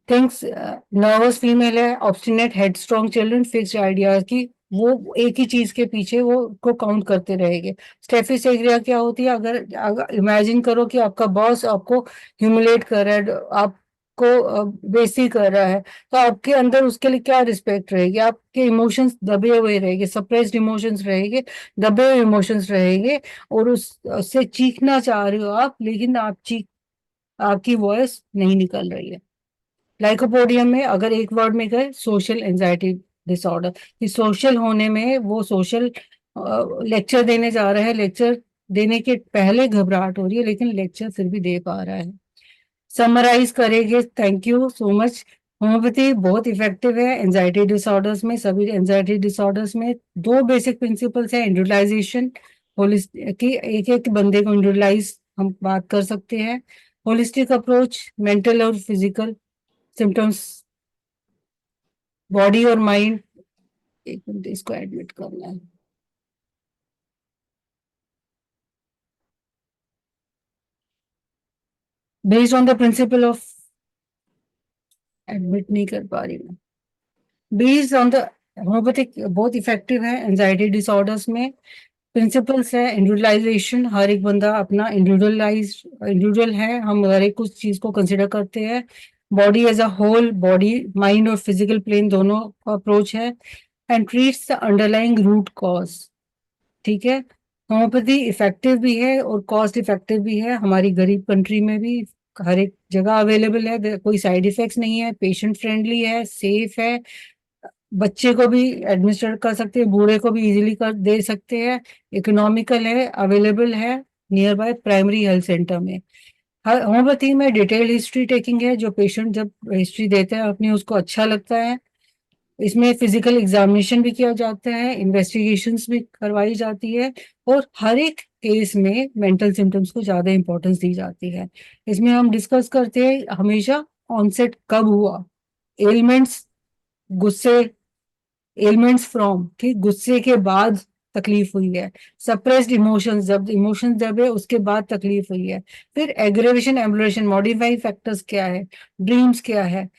थिंग्स, नर्वस फीमेल है, obstinate, headstrong children, fixed ideas की, वो एक ही चीज के पीछे वो को काउंट करते रहेंगे। स्टेफिस एग्रिया क्या होती है, अगर इमेजिन करो कि आपका बॉस आपको ह्यूमिलेट कर रहा है, आपको बेइज्जती कर रहा है, तो आपके अंदर उसके लिए क्या रिस्पेक्ट रहेगी? आपके इमोशंस दबे हुए रहेंगे, सप्रेस्ड इमोशंस रहेंगे, दबे हुए इमोशंस रहेंगे, और उससे चीखना चाह रहे हो आप, लेकिन आपकी वॉइस नहीं निकल रही है। लाइकोपोडियम में अगर एक वर्ड में गए, सोशल एंजाइटी डिसऑर्डर, कि सोशल होने में वो सोशल लेक्चर देने जा रहा है, लेक्चर देने के पहले घबराहट हो रही है, लेकिन लेक्चर फिर भी दे पा रहा है। समराइज करेंगे। Thank you so much. Homeopathy बहुत इफेक्टिव है एंजाइटी डिसऑर्डर्स में। सभी एंजाइटी डिसऑर्डर्स में दो बेसिक प्रिंसिपल्स है इंडिविजुअलाइजेशन, की एक एक बंदे को इंडिविजुअलाइज हम बात कर सकते हैं। होलिस्टिक अप्रोच, मेंटल और फिजिकल सिम्टम्स, बॉडी और माइंड। एक मिनट, इसको एडमिट करना है। Based on the principle of, admit नहीं कर पा रही मैं। बेस्ड ऑन द होम्योपैथिक बहुत इफेक्टिव है एंजाइटी डिसऑर्डर्स में। प्रिंसिपल्स है इंडिविजुअलाइजेशन, हर एक बंदा अपना इंडिविजुअल है, हम हर एक कुछ चीज को कंसिडर करते हैं। Body as a whole, body mind और फिजिकल प्लेन दोनों का अप्रोच है। And treats the underlying root cause. ठीक है, होम्योपैथी इफेक्टिव भी है और कॉस्ट इफेक्टिव भी है। हमारी गरीब कंट्री में भी हर एक जगह अवेलेबल है, कोई साइड इफेक्ट्स नहीं है, पेशेंट फ्रेंडली है, सेफ है। बच्चे को भी एडमिनिस्टर कर सकते हैं, बूढ़े को भी इजीली कर दे सकते हैं। इकोनॉमिकल है, अवेलेबल है near by primary health centre में। होम्योपैथी में डिटेल हिस्ट्री टेकिंग है, जो पेशेंट जब हिस्ट्री देते हैं अपनी उसको अच्छा लगता है। इसमें फिजिकल एग्जामिनेशन भी किया जाता है, इन्वेस्टिगेशंस भी करवाई जाती है, और हर एक केस में मेंटल सिम्टम्स को ज्यादा इंपॉर्टेंस दी जाती है। इसमें हम डिस्कस करते हैं हमेशा ऑनसेट कब हुआ, एलिमेंट्स, गुस्से, एलिमेंट्स फ्रॉम, ठीक, गुस्से के बाद तकलीफ हुई है, सप्रेस्ड इमोशंस, जब इमोशंस जब है उसके बाद तकलीफ हुई है, फिर एग्रेवेशन, एम्बुलेशन, मॉडिफाइंग फैक्टर्स क्या है, ड्रीम्स क्या है,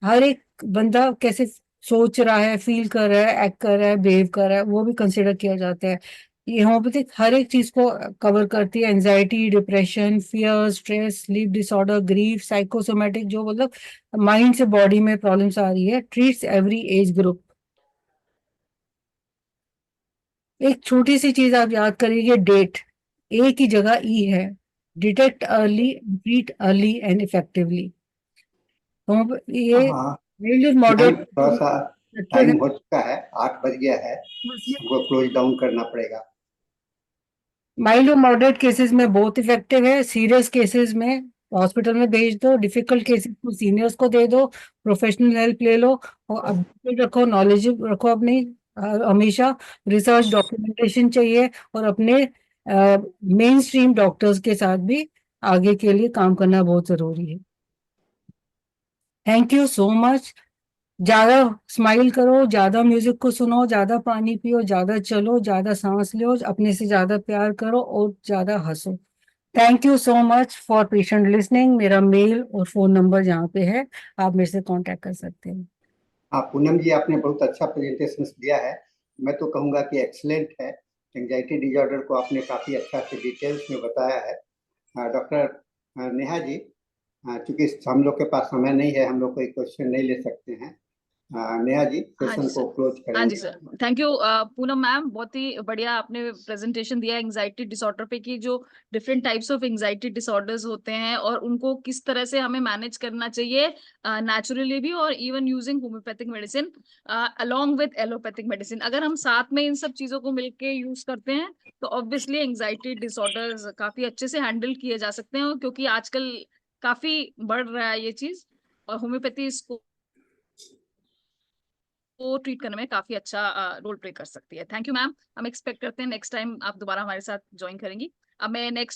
हर एक बंदा कैसे सोच रहा है, फील कर रहा है, एक्ट कर रहा है, बिहेव कर रहा है, वो भी कंसिडर किया जाता है। ये होम्योपैथिक हर एक चीज को कवर करती है, anxiety, depression, fear, stress, sleep disorder, grief, psychosomatic, जो मतलब माइंड से बॉडी में प्रॉब्लम्स आ रही है, ट्रीट्स एवरी एज ग्रुप। एक छोटी सी चीज आप याद करिए, डेट ए की जगह ई है। Detect early, treat early and effectively. तो हाँ ये मैम, मॉडरेट थोड़ा सा है। टाइम हो चुका है, 8 बज गया है, हमको क्लोज डाउन करना पड़ेगा। माइल्ड और मॉडरेट केसेस में बहुत इफेक्टिव है, सीरियस केसेस में हॉस्पिटल में भेज दो, डिफिकल्ट केसेस को सीनियर्स को दे दो, प्रोफेशनल हेल्प ले लो, और अपडेट रखो, नॉलेज रखो अपनी। हमेशा रिसर्च डॉक्यूमेंटेशन चाहिए, और अपने मेन स्ट्रीम डॉक्टर्स के साथ भी आगे के लिए काम करना बहुत जरूरी है। Thank you so much. ज्यादा स्माइल करो, ज्यादा म्यूजिक को सुनो, ज्यादा पानी पियो, ज्यादा चलो, ज्यादा सांस लो, अपने से ज्यादा प्यार करो और ज्यादा हंसो। Thank you so much for patient listening. मेरा मेल और फोन नंबर यहाँ पे है, आप मेरे से कांटेक्ट कर सकते हैं। हाँ पूनम जी, आपने बहुत अच्छा प्रेजेंटेशन दिया है, मैं तो कहूँगा कि एक्सीलेंट है। एंजाइटी डिजॉर्डर को आपने काफ़ी अच्छा से डिटेल्स में बताया है। डॉक्टर नेहा जी, चूंकि हम लोग के पास समय नहीं है, हम लोग कोई क्वेश्चन नहीं ले सकते हैं। नेहा जी हाँ सेशन जी को सर। क्लोज हाँ जी करेंगे। Sir, thank you Poonam ma'am, बहुत ही बढ़िया आपने प्रेजेंटेशन दिया एंजाइटी डिसऑर्डर पे, कि जो different types of anxiety disorders होते हैं और उनको किस तरह से हमें मैनेज करना चाहिए, नेचुरली भी और even using homeopathic medicine along with allopathic medicine. अगर हम साथ में इन सब चीजों को मिलके यूज करते हैं तो ऑब्वियसली एंजाइटी डिसऑर्डर्स काफी अच्छे से हैंडल किए जा सकते हैं, क्योंकि आजकल काफी बढ़ रहा है ये चीज, और होम्योपैथी इसको को ट्रीट करने में काफी अच्छा रोल प्ले कर सकती है। थैंक यू मैम, हम एक्सपेक्ट करते हैं नेक्स्ट टाइम आप दोबारा हमारे साथ ज्वाइन करेंगी। अब मैं नेक्स्ट